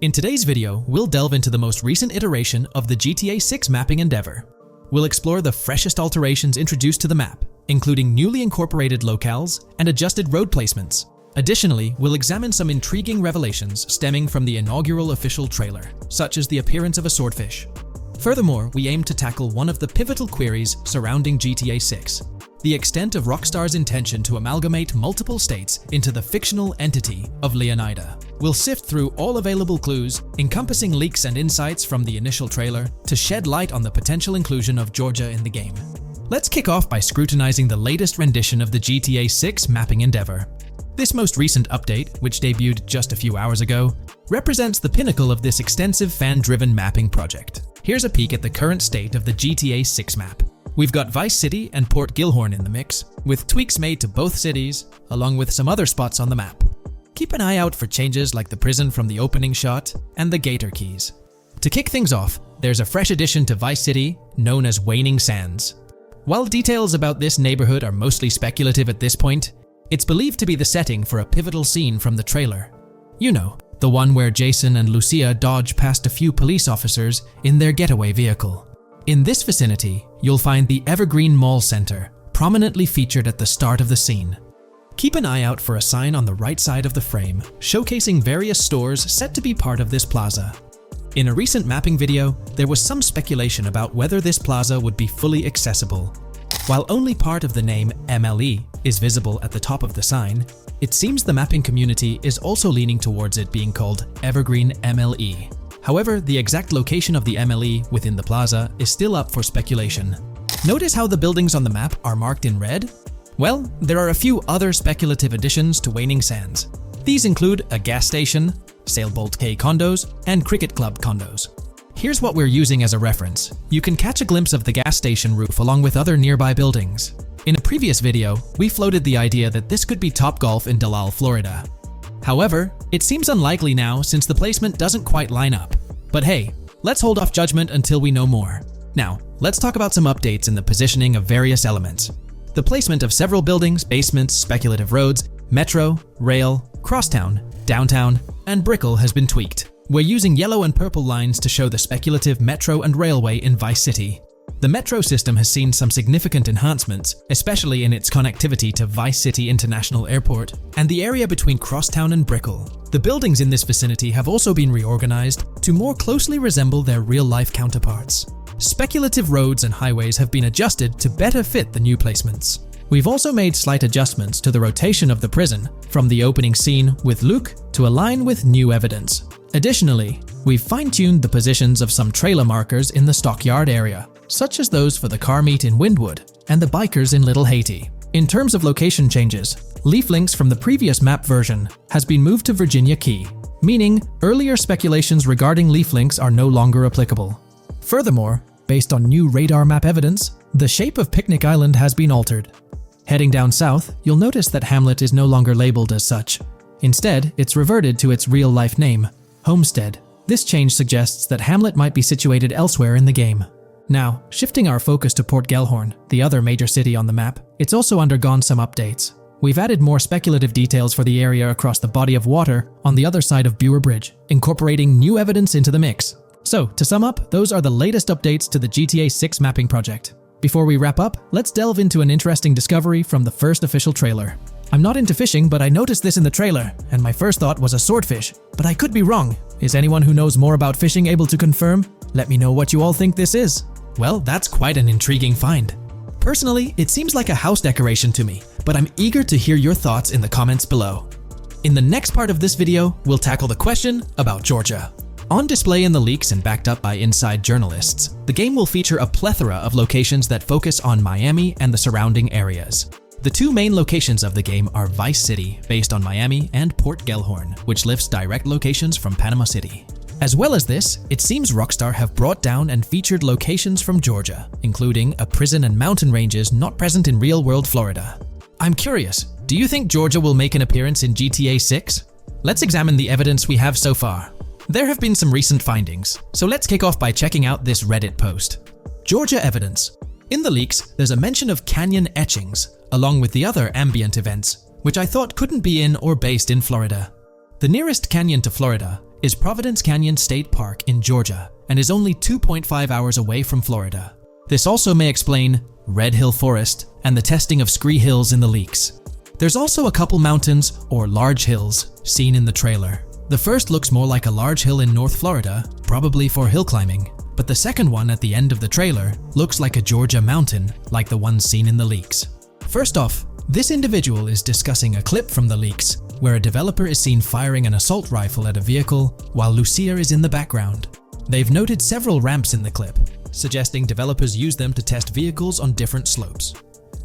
In today's video, we'll delve into the most recent iteration of the GTA 6 mapping endeavor. We'll explore the freshest alterations introduced to the map, including newly incorporated locales and adjusted road placements. Additionally, we'll examine some intriguing revelations stemming from the inaugural official trailer, such as the appearance of a swordfish. Furthermore, we aim to tackle one of the pivotal queries surrounding GTA 6, the extent of Rockstar's intention to amalgamate multiple states into the fictional entity of Leonida. We'll sift through all available clues, encompassing leaks and insights from the initial trailer, to shed light on the potential inclusion of Georgia in the game. Let's kick off by scrutinizing the latest rendition of the GTA 6 mapping endeavor. This most recent update, which debuted just a few hours ago, represents the pinnacle of this extensive fan-driven mapping project. Here's a peek at the current state of the GTA 6 map. We've got Vice City and Port Gilhorn in the mix, with tweaks made to both cities, along with some other spots on the map. Keep an eye out for changes like the prison from the opening shot and the Gator Keys. To kick things off, there's a fresh addition to Vice City known as Waning Sands. While details about this neighborhood are mostly speculative at this point, it's believed to be the setting for a pivotal scene from the trailer. You know, the one where Jason and Lucia dodge past a few police officers in their getaway vehicle. In this vicinity, you'll find the Evergreen Mall Center, prominently featured at the start of the scene. Keep an eye out for a sign on the right side of the frame, showcasing various stores set to be part of this plaza. In a recent mapping video, there was some speculation about whether this plaza would be fully accessible. While only part of the name MLE is visible at the top of the sign, it seems the mapping community is also leaning towards it being called Evergreen MLE. However, the exact location of the MLE within the plaza is still up for speculation. Notice how the buildings on the map are marked in red? Well, there are a few other speculative additions to Waning Sands. These include a gas station, Sailbolt K condos, and Cricket Club condos. Here's what we're using as a reference. You can catch a glimpse of the gas station roof along with other nearby buildings. In a previous video, we floated the idea that this could be Topgolf in Dalal, Florida. However, it seems unlikely now since the placement doesn't quite line up. But hey, let's hold off judgment until we know more. Now, let's talk about some updates in the positioning of various elements. The placement of several buildings, basements, speculative roads, metro, rail, crosstown, downtown, and Brickell has been tweaked. We're using yellow and purple lines to show the speculative metro and railway in Vice City. The metro system has seen some significant enhancements, especially in its connectivity to Vice City International Airport and the area between Crosstown and Brickell. The buildings in this vicinity have also been reorganized to more closely resemble their real-life counterparts. Speculative roads and highways have been adjusted to better fit the new placements. We've also made slight adjustments to the rotation of the prison from the opening scene with Luke to align with new evidence. Additionally, we've fine-tuned the positions of some trailer markers in the stockyard area, such as those for the car meet in Windwood and the bikers in Little Haiti. In terms of location changes, leaf links from the previous map version has been moved to Virginia Key, meaning earlier speculations regarding leaf links are no longer applicable. Furthermore, based on new radar map evidence, the shape of Picnic Island has been altered. Heading down south, you'll notice that Hamlet is no longer labeled as such. Instead, it's reverted to its real-life name, Homestead. This change suggests that Hamlet might be situated elsewhere in the game. Now, shifting our focus to Port Gilhorn, the other major city on the map, it's also undergone some updates. We've added more speculative details for the area across the body of water on the other side of Buer Bridge, incorporating new evidence into the mix. So, to sum up, those are the latest updates to the GTA 6 mapping project. Before we wrap up, let's delve into an interesting discovery from the first official trailer. I'm not into fishing, but I noticed this in the trailer, and my first thought was a swordfish. But I could be wrong. Is anyone who knows more about fishing able to confirm? Let me know what you all think this is. Well, that's quite an intriguing find. Personally, it seems like a house decoration to me, but I'm eager to hear your thoughts in the comments below. In the next part of this video, we'll tackle the question about Georgia. On display in the leaks and backed up by inside journalists, the game will feature a plethora of locations that focus on Miami and the surrounding areas. The two main locations of the game are Vice City, based on Miami, and Port Gilhorn, which lifts direct locations from Panama City. As well as this, it seems Rockstar have brought down and featured locations from Georgia, including a prison and mountain ranges not present in real-world Florida. I'm curious, do you think Georgia will make an appearance in GTA 6? Let's examine the evidence we have so far. There have been some recent findings, so let's kick off by checking out this Reddit post. Georgia evidence. In the leaks, there's a mention of canyon etchings, along with the other ambient events, which I thought couldn't be in or based in Florida. The nearest canyon to Florida is Providence Canyon State Park in Georgia and is only 2.5 hours away from Florida. This also may explain Red Hill Forest and the testing of scree hills in the leaks. There's also a couple mountains or large hills seen in the trailer. The first looks more like a large hill in North Florida, probably for hill climbing, but the second one at the end of the trailer looks like a Georgia mountain, like the ones seen in the leaks. First off, this individual is discussing a clip from the leaks, where a developer is seen firing an assault rifle at a vehicle while Lucia is in the background. They've noted several ramps in the clip, suggesting developers use them to test vehicles on different slopes.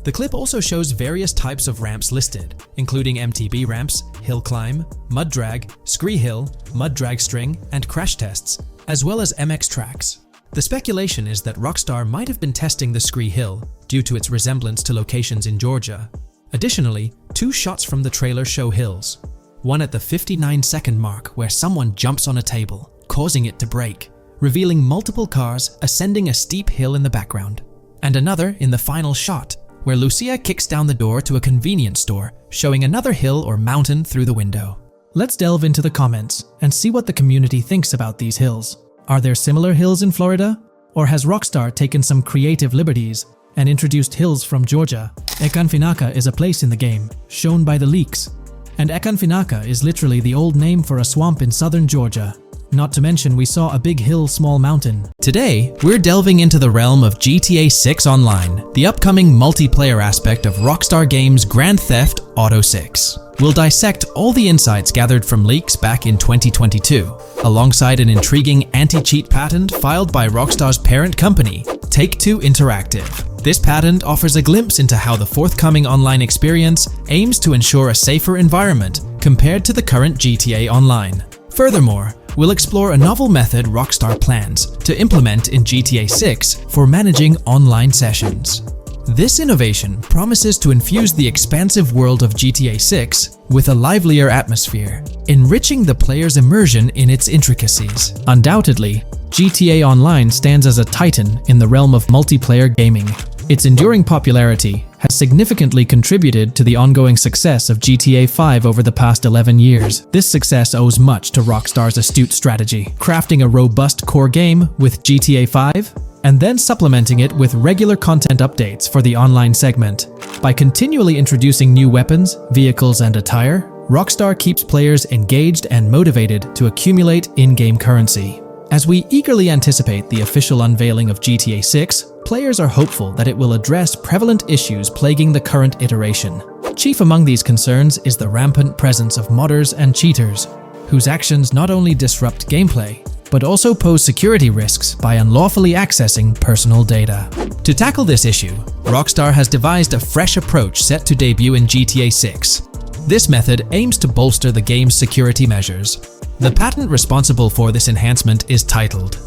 The clip also shows various types of ramps listed, including MTB ramps, hill climb, mud drag, scree hill, mud drag string, and crash tests, as well as MX tracks. The speculation is that Rockstar might have been testing the scree hill due to its resemblance to locations in Georgia. Additionally, 2 shots from the trailer show hills. One at the 59-second mark where someone jumps on a table, causing it to break, revealing multiple cars ascending a steep hill in the background. And another in the final shot, where Lucia kicks down the door to a convenience store, showing another hill or mountain through the window. Let's delve into the comments and see what the community thinks about these hills. Are there similar hills in Florida? Or has Rockstar taken some creative liberties and introduced hills from Georgia? Ekanfinaka is a place in the game, shown by the leaks. And Ekanfinaka is literally the old name for a swamp in southern Georgia. Not to mention we saw a big hill, small mountain. Today, we're delving into the realm of GTA 6 Online, the upcoming multiplayer aspect of Rockstar Games' Grand Theft Auto 6. We'll dissect all the insights gathered from leaks back in 2022, alongside an intriguing anti-cheat patent filed by Rockstar's parent company, Take-Two Interactive. This patent offers a glimpse into how the forthcoming online experience aims to ensure a safer environment compared to the current GTA Online. Furthermore, we'll explore a novel method Rockstar plans to implement in GTA 6 for managing online sessions. This innovation promises to infuse the expansive world of GTA 6 with a livelier atmosphere, enriching the player's immersion in its intricacies. Undoubtedly, GTA Online stands as a titan in the realm of multiplayer gaming. Its enduring popularity has significantly contributed to the ongoing success of GTA 5 over the past 11 years. This success owes much to Rockstar's astute strategy, crafting a robust core game with GTA 5 and then supplementing it with regular content updates for the online segment. By continually introducing new weapons, vehicles, and attire, Rockstar keeps players engaged and motivated to accumulate in-game currency. As we eagerly anticipate the official unveiling of GTA 6, players are hopeful that it will address prevalent issues plaguing the current iteration. Chief among these concerns is the rampant presence of modders and cheaters, whose actions not only disrupt gameplay, but also pose security risks by unlawfully accessing personal data. To tackle this issue, Rockstar has devised a fresh approach set to debut in GTA 6. This method aims to bolster the game's security measures. The patent responsible for this enhancement is titled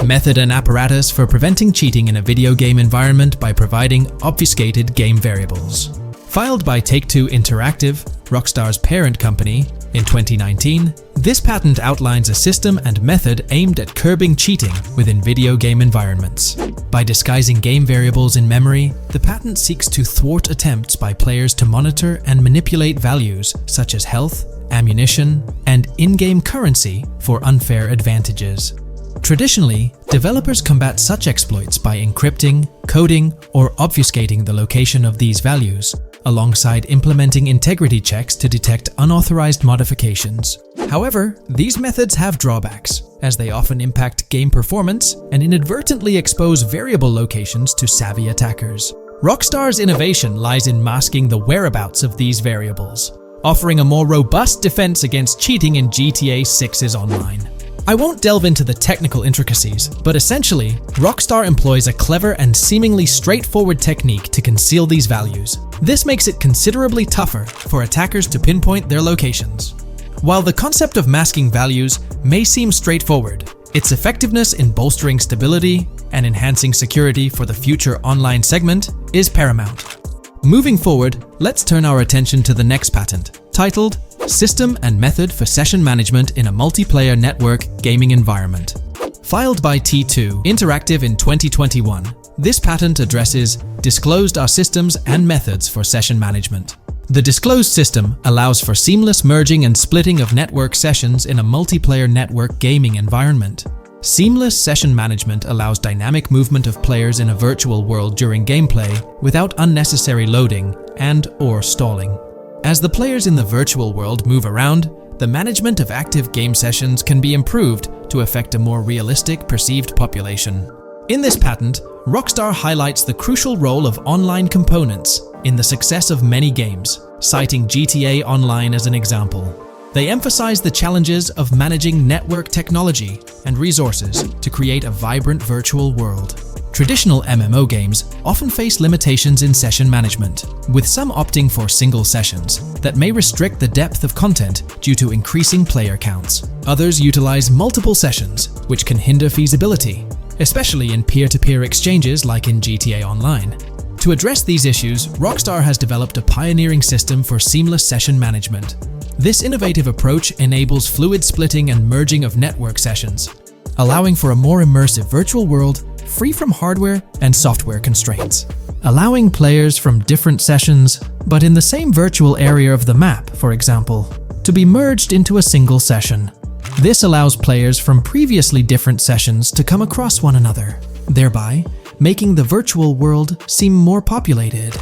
Method and Apparatus for Preventing Cheating in a Video Game Environment by Providing Obfuscated Game Variables. Filed by Take-Two Interactive, Rockstar's parent company, in 2019, this patent outlines a system and method aimed at curbing cheating within video game environments. By disguising game variables in memory, the patent seeks to thwart attempts by players to monitor and manipulate values such as health, ammunition, and in-game currency for unfair advantages. Traditionally, developers combat such exploits by encrypting, coding, or obfuscating the location of these values, alongside implementing integrity checks to detect unauthorized modifications. However, these methods have drawbacks, as they often impact game performance and inadvertently expose variable locations to savvy attackers. Rockstar's innovation lies in masking the whereabouts of these variables, offering a more robust defense against cheating in GTA 6's online. I won't delve into the technical intricacies, but essentially, Rockstar employs a clever and seemingly straightforward technique to conceal these values. This makes it considerably tougher for attackers to pinpoint their locations. While the concept of masking values may seem straightforward, its effectiveness in bolstering stability and enhancing security for the future online segment is paramount. Moving forward, let's turn our attention to the next patent, titled System and Method for Session Management in a Multiplayer Network Gaming Environment. Filed by T2 Interactive in 2021, this patent addresses disclosed are systems and methods for session management. The disclosed system allows for seamless merging and splitting of network sessions in a multiplayer network gaming environment. Seamless session management allows dynamic movement of players in a virtual world during gameplay without unnecessary loading and/or stalling. As the players in the virtual world move around, the management of active game sessions can be improved to affect a more realistic perceived population. In this patent, Rockstar highlights the crucial role of online components in the success of many games, citing GTA Online as an example. They emphasize the challenges of managing network technology and resources to create a vibrant virtual world. Traditional MMO games often face limitations in session management, with some opting for single sessions that may restrict the depth of content due to increasing player counts. Others utilize multiple sessions, which can hinder feasibility, especially in peer-to-peer exchanges like in GTA Online. To address these issues, Rockstar has developed a pioneering system for seamless session management. This innovative approach enables fluid splitting and merging of network sessions, allowing for a more immersive virtual world free from hardware and software constraints. Allowing players from different sessions, but in the same virtual area of the map, for example, to be merged into a single session. This allows players from previously different sessions to come across one another, thereby making the virtual world seem more populated.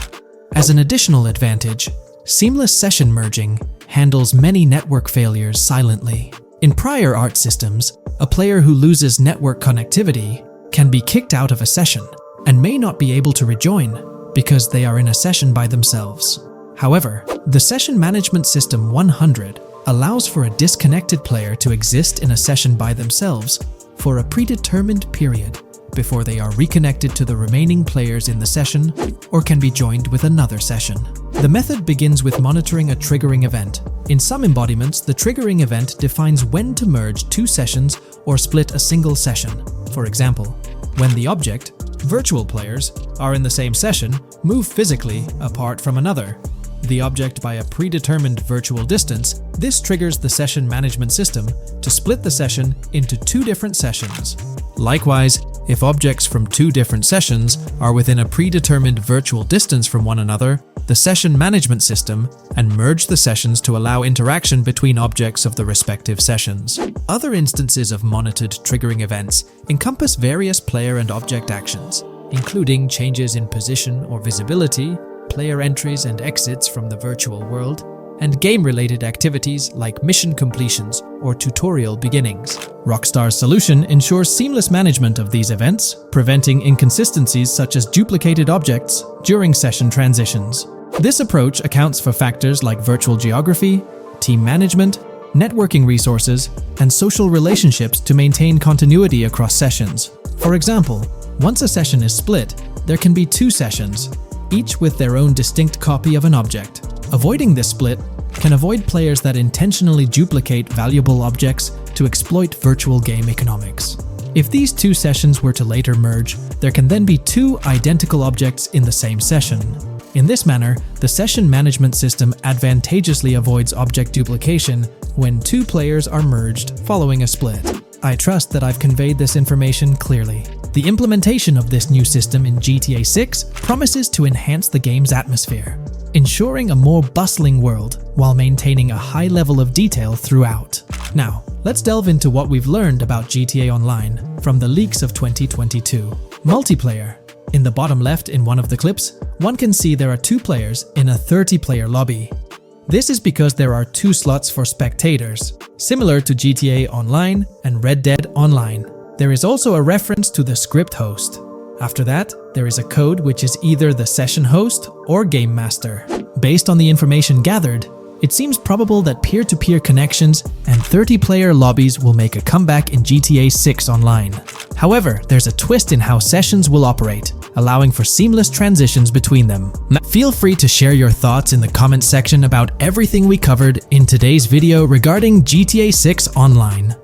As an additional advantage, seamless session merging handles many network failures silently. In prior art systems, a player who loses network connectivity can be kicked out of a session and may not be able to rejoin because they are in a session by themselves. However, the Session Management System 100 allows for a disconnected player to exist in a session by themselves for a predetermined period before they are reconnected to the remaining players in the session or can be joined with another session. The method begins with monitoring a triggering event. In some embodiments, the triggering event defines when to merge two sessions or split a single session. For example, when the object, virtual players, are in the same session, move physically apart from another, the object by a predetermined virtual distance, this triggers the session management system to split the session into two different sessions. Likewise, if objects from two different sessions are within a predetermined virtual distance from one another, the session management system and merge the sessions to allow interaction between objects of the respective sessions. Other instances of monitored triggering events encompass various player and object actions, including changes in position or visibility, player entries and exits from the virtual world, and game-related activities like mission completions or tutorial beginnings. Rockstar's solution ensures seamless management of these events, preventing inconsistencies such as duplicated objects during session transitions. This approach accounts for factors like virtual geography, team management, networking resources, and social relationships to maintain continuity across sessions. For example, once a session is split, there can be two sessions, each with their own distinct copy of an object. Avoiding this split can avoid players that intentionally duplicate valuable objects to exploit virtual game economics. If these two sessions were to later merge, there can then be two identical objects in the same session. In this manner, the session management system advantageously avoids object duplication when two players are merged following a split. I trust that I've conveyed this information clearly. The implementation of this new system in GTA 6 promises to enhance the game's atmosphere, ensuring a more bustling world while maintaining a high level of detail throughout. Now, let's delve into what we've learned about GTA Online from the leaks of 2022. Multiplayer. In the bottom left in one of the clips, one can see there are two players in a 30-player lobby. This is because there are two slots for spectators, similar to GTA Online and Red Dead Online. There is also a reference to the script host. After that, there is a code which is either the session host or game master. Based on the information gathered, it seems probable that peer-to-peer connections and 30-player lobbies will make a comeback in GTA 6 Online. However, there's a twist in how sessions will operate, allowing for seamless transitions between them. Feel free to share your thoughts in the comment section about everything we covered in today's video regarding GTA 6 Online.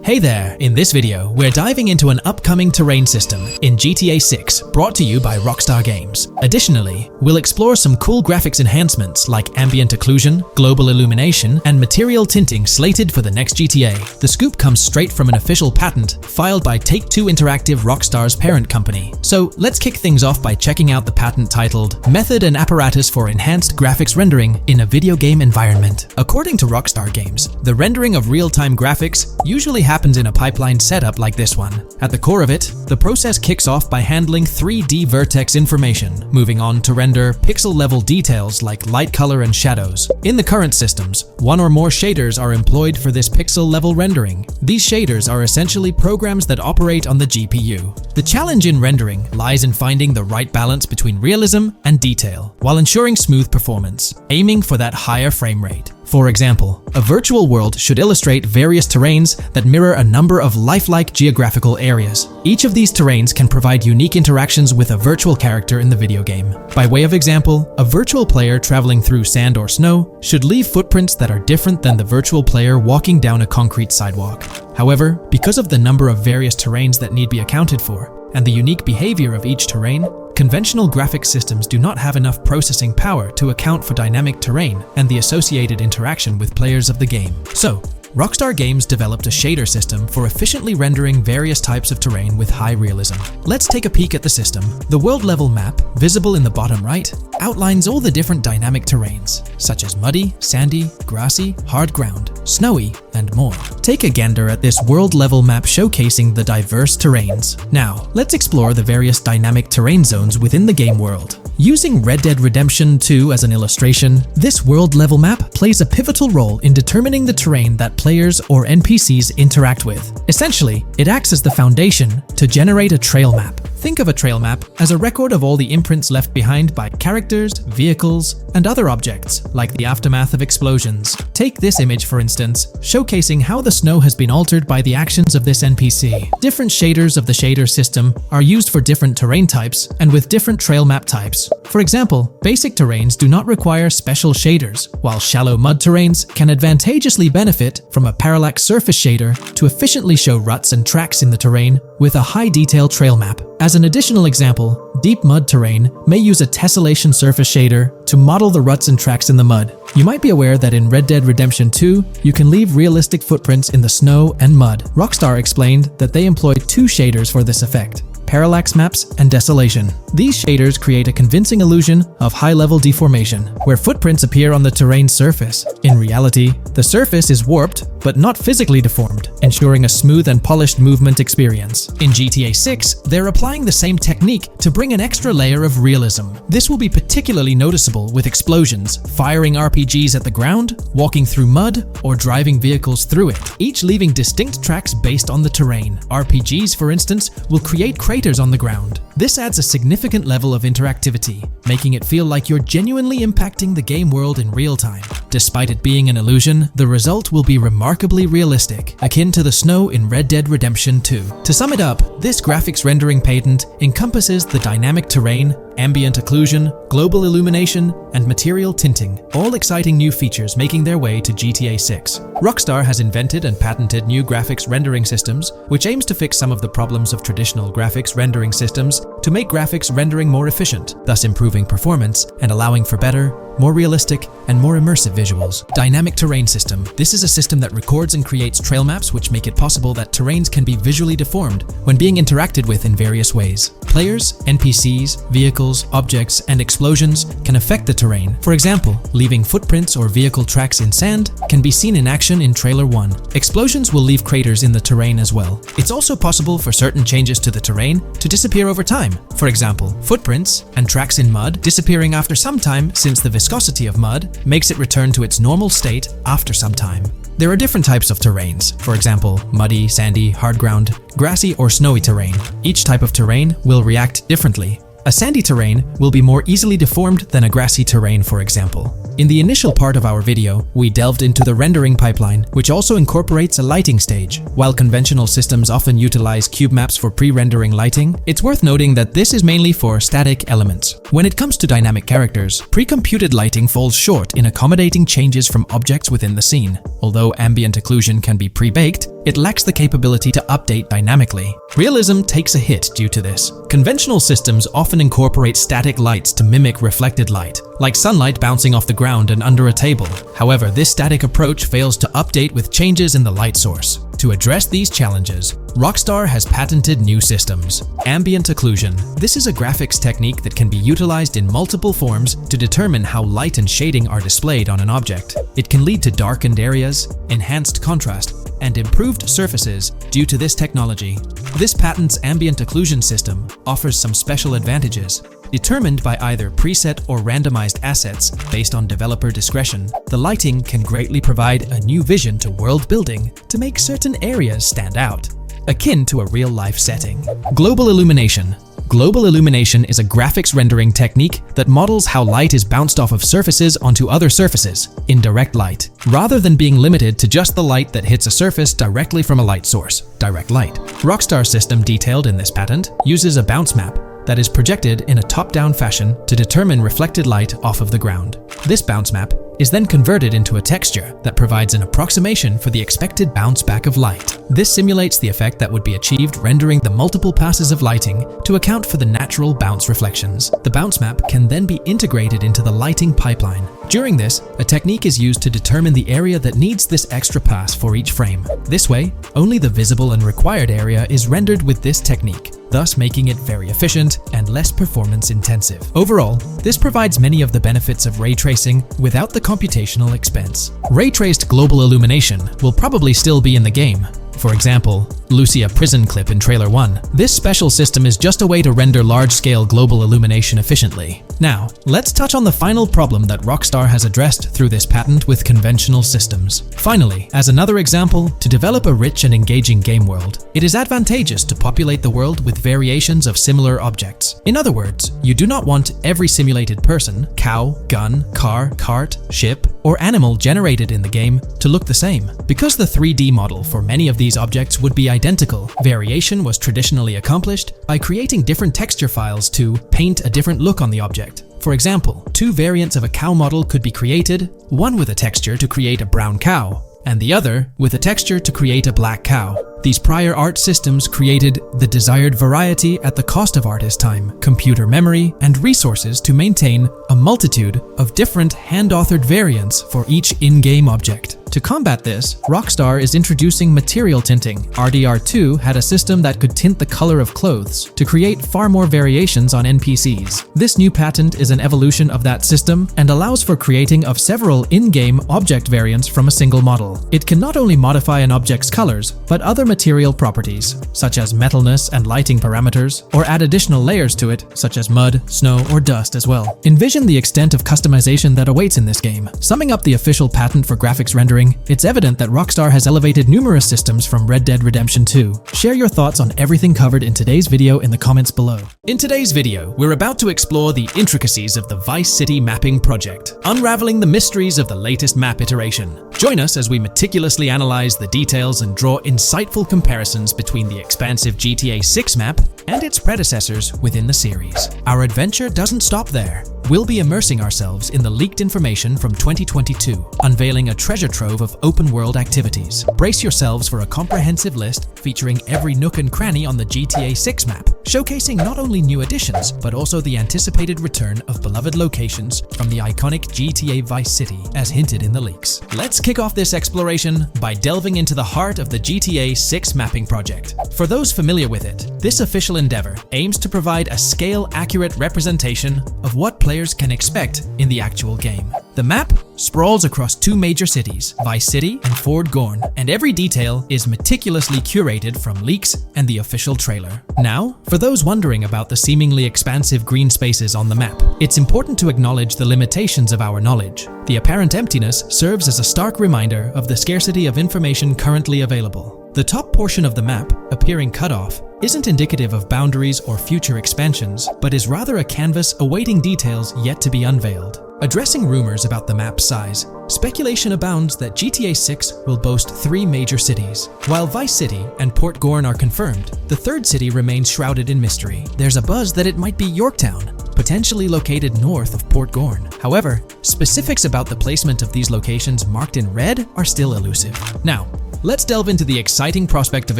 Hey there! In this video, we're diving into an upcoming terrain system in GTA 6 brought to you by Rockstar Games. Additionally, we'll explore some cool graphics enhancements like ambient occlusion, global illumination, and material tinting slated for the next GTA. The scoop comes straight from an official patent filed by Take-Two Interactive, Rockstar's parent company. So let's kick things off by checking out the patent titled Method and Apparatus for Enhanced Graphics Rendering in a Video Game Environment. According to Rockstar Games, the rendering of real-time graphics usually happens in a pipeline setup like this one. At the core of it, the process kicks off by handling 3D vertex information, moving on to render pixel-level details like light, color, and shadows. In the current systems, one or more shaders are employed for this pixel-level rendering. These shaders are essentially programs that operate on the GPU. The challenge in rendering lies in finding the right balance between realism and detail, while ensuring smooth performance, aiming for that higher frame rate. For example, a virtual world should illustrate various terrains that mirror a number of lifelike geographical areas. Each of these terrains can provide unique interactions with a virtual character in the video game. By way of example, a virtual player traveling through sand or snow should leave footprints that are different than the virtual player walking down a concrete sidewalk. However, because of the number of various terrains that need to be accounted for, and the unique behavior of each terrain, conventional graphics systems do not have enough processing power to account for dynamic terrain and the associated interaction with players of the game. So, Rockstar Games developed a shader system for efficiently rendering various types of terrain with high realism. Let's take a peek at the system. The world level map, visible in the bottom right, outlines all the different dynamic terrains, such as muddy, sandy, grassy, hard ground, snowy, and more. Take a gander at this world level map showcasing the diverse terrains. Now, let's explore the various dynamic terrain zones within the game world. Using Red Dead Redemption 2 as an illustration, this world level map plays a pivotal role in determining the terrain that players or NPCs interact with. Essentially, it acts as the foundation to generate a trail map. Think of a trail map as a record of all the imprints left behind by characters, vehicles, and other objects, like the aftermath of explosions. Take this image for instance, showcasing how the snow has been altered by the actions of this NPC. Different shaders of the shader system are used for different terrain types and with different trail map types. For example, basic terrains do not require special shaders, while shallow mud terrains can advantageously benefit from a parallax surface shader to efficiently show ruts and tracks in the terrain with a high-detail trail map. As an additional example, deep mud terrain may use a tessellation surface shader to model the ruts and tracks in the mud. You might be aware that in Red Dead Redemption 2, you can leave realistic footprints in the snow and mud. Rockstar explained that they employed two shaders for this effect: parallax maps and desolation. These shaders create a convincing illusion of high-level deformation, where footprints appear on the terrain's surface. In reality, the surface is warped but not physically deformed, ensuring a smooth and polished movement experience. In GTA 6, they're applying the same technique to bring an extra layer of realism. This will be particularly noticeable with explosions, firing RPGs at the ground, walking through mud, or driving vehicles through it, each leaving distinct tracks based on the terrain. RPGs, for instance, will create craters on the ground. This adds a significant level of interactivity, making it feel like you're genuinely impacting the game world in real time. Despite it being an illusion, the result will be remarkably realistic, akin to the snow in Red Dead Redemption 2. To sum it up, this graphics rendering patent encompasses the dynamic terrain, ambient occlusion, global illumination, and material tinting, all exciting new features making their way to GTA 6. Rockstar has invented and patented new graphics rendering systems, which aims to fix some of the problems of traditional graphics rendering systems to make graphics rendering more efficient, thus improving performance and allowing for better, more realistic, and more immersive visuals. Dynamic Terrain System. This is a system that records and creates trail maps which make it possible that terrains can be visually deformed when being interacted with in various ways. Players, NPCs, vehicles, objects, and explosions can affect the terrain. For example, leaving footprints or vehicle tracks in sand can be seen in action in Trailer 1. Explosions will leave craters in the terrain as well. It's also possible for certain changes to the terrain to disappear over time. For example, footprints and tracks in mud disappearing after some time, since the viscosity of mud makes it return to its normal state after some time. There are different types of terrains, for example, muddy, sandy, hard ground, grassy, or snowy terrain. Each type of terrain will react differently. A sandy terrain will be more easily deformed than a grassy terrain, for example. In the initial part of our video, we delved into the rendering pipeline, which also incorporates a lighting stage. While conventional systems often utilize cube maps for pre-rendering lighting, it's worth noting that this is mainly for static elements. When it comes to dynamic characters, pre-computed lighting falls short in accommodating changes from objects within the scene. Although ambient occlusion can be pre-baked, it lacks the capability to update dynamically. Realism takes a hit due to this. Conventional systems often incorporate static lights to mimic reflected light, like sunlight bouncing off the ground and under a table. However, this static approach fails to update with changes in the light source. To address these challenges, Rockstar has patented new systems. Ambient occlusion. This is a graphics technique that can be utilized in multiple forms to determine how light and shading are displayed on an object. It can lead to darkened areas, enhanced contrast, and improved surfaces due to this technology. This patent's ambient occlusion system offers some special advantages. Determined by either preset or randomized assets based on developer discretion, the lighting can greatly provide a new vision to world building to make certain areas stand out, akin to a real-life setting. Global illumination. Global illumination is a graphics rendering technique that models how light is bounced off of surfaces onto other surfaces in direct light, rather than being limited to just the light that hits a surface directly from a light source, direct light. Rockstar's system detailed in this patent uses a bounce map that is projected in a top-down fashion to determine reflected light off of the ground. This bounce map is then converted into a texture that provides an approximation for the expected bounce back of light. This simulates the effect that would be achieved rendering the multiple passes of lighting to account for the natural bounce reflections. The bounce map can then be integrated into the lighting pipeline. During this, a technique is used to determine the area that needs this extra pass for each frame. This way, only the visible and required area is rendered with this technique, thus making it very efficient and less performance intensive. Overall, this provides many of the benefits of ray tracing without the computational expense. Ray-traced global illumination will probably still be in the game. For example, Lucia prison clip in Trailer 1. This special system is just a way to render large-scale global illumination efficiently. Now, let's touch on the final problem that Rockstar has addressed through this patent with conventional systems. Finally, as another example, to develop a rich and engaging game world, it is advantageous to populate the world with variations of similar objects. In other words, you do not want every simulated person, cow, gun, car, cart, ship, or animal generated in the game to look the same. Because the 3D model for many of these objects would be identical, variation was traditionally accomplished by creating different texture files to paint a different look on the object. For example, two variants of a cow model could be created, one with a texture to create a brown cow, and the other with a texture to create a black cow. These prior art systems created the desired variety at the cost of artist time, computer memory, and resources to maintain a multitude of different hand-authored variants for each in-game object. To combat this, Rockstar is introducing material tinting. RDR2 had a system that could tint the color of clothes to create far more variations on NPCs. This new patent is an evolution of that system and allows for creating of several in-game object variants from a single model. It can not only modify an object's colors, but other material properties, such as metalness and lighting parameters, or add additional layers to it, such as mud, snow, or dust as well. Envision the extent of customization that awaits in this game. Summing up the official patent for graphics rendering, it's evident that Rockstar has elevated numerous systems from Red Dead Redemption 2. Share your thoughts on everything covered in today's video in the comments below. In today's video, we're about to explore the intricacies of the Vice City mapping project, unraveling the mysteries of the latest map iteration. Join us as we meticulously analyze the details and draw insightful comparisons between the expansive GTA 6 map and its predecessors within the series. Our adventure doesn't stop there. We'll be immersing ourselves in the leaked information from 2022, unveiling a treasure trove of open-world activities. Brace yourselves for a comprehensive list featuring every nook and cranny on the GTA 6 map, showcasing not only new additions, but also the anticipated return of beloved locations from the iconic GTA Vice City, as hinted in the leaks. Let's kick off this exploration by delving into the heart of the GTA 6 mapping project. For those familiar with it, this official endeavor aims to provide a scale-accurate representation of what players can expect in the actual game. The map sprawls across two major cities, Vice City and Fort Gorn, and every detail is meticulously curated from leaks and the official trailer. Now, for those wondering about the seemingly expansive green spaces on the map, it's important to acknowledge the limitations of our knowledge. The apparent emptiness serves as a stark reminder of the scarcity of information currently available. The top portion of the map, appearing cut off, isn't indicative of boundaries or future expansions, but is rather a canvas awaiting details yet to be unveiled. Addressing rumors about the map's size, speculation abounds that GTA 6 will boast 3 major cities. While Vice City and Port Gorn are confirmed, the third city remains shrouded in mystery. There's a buzz that it might be Yorktown, potentially located north of Port Gorn. However, specifics about the placement of these locations marked in red are still elusive. Now, let's delve into the exciting prospect of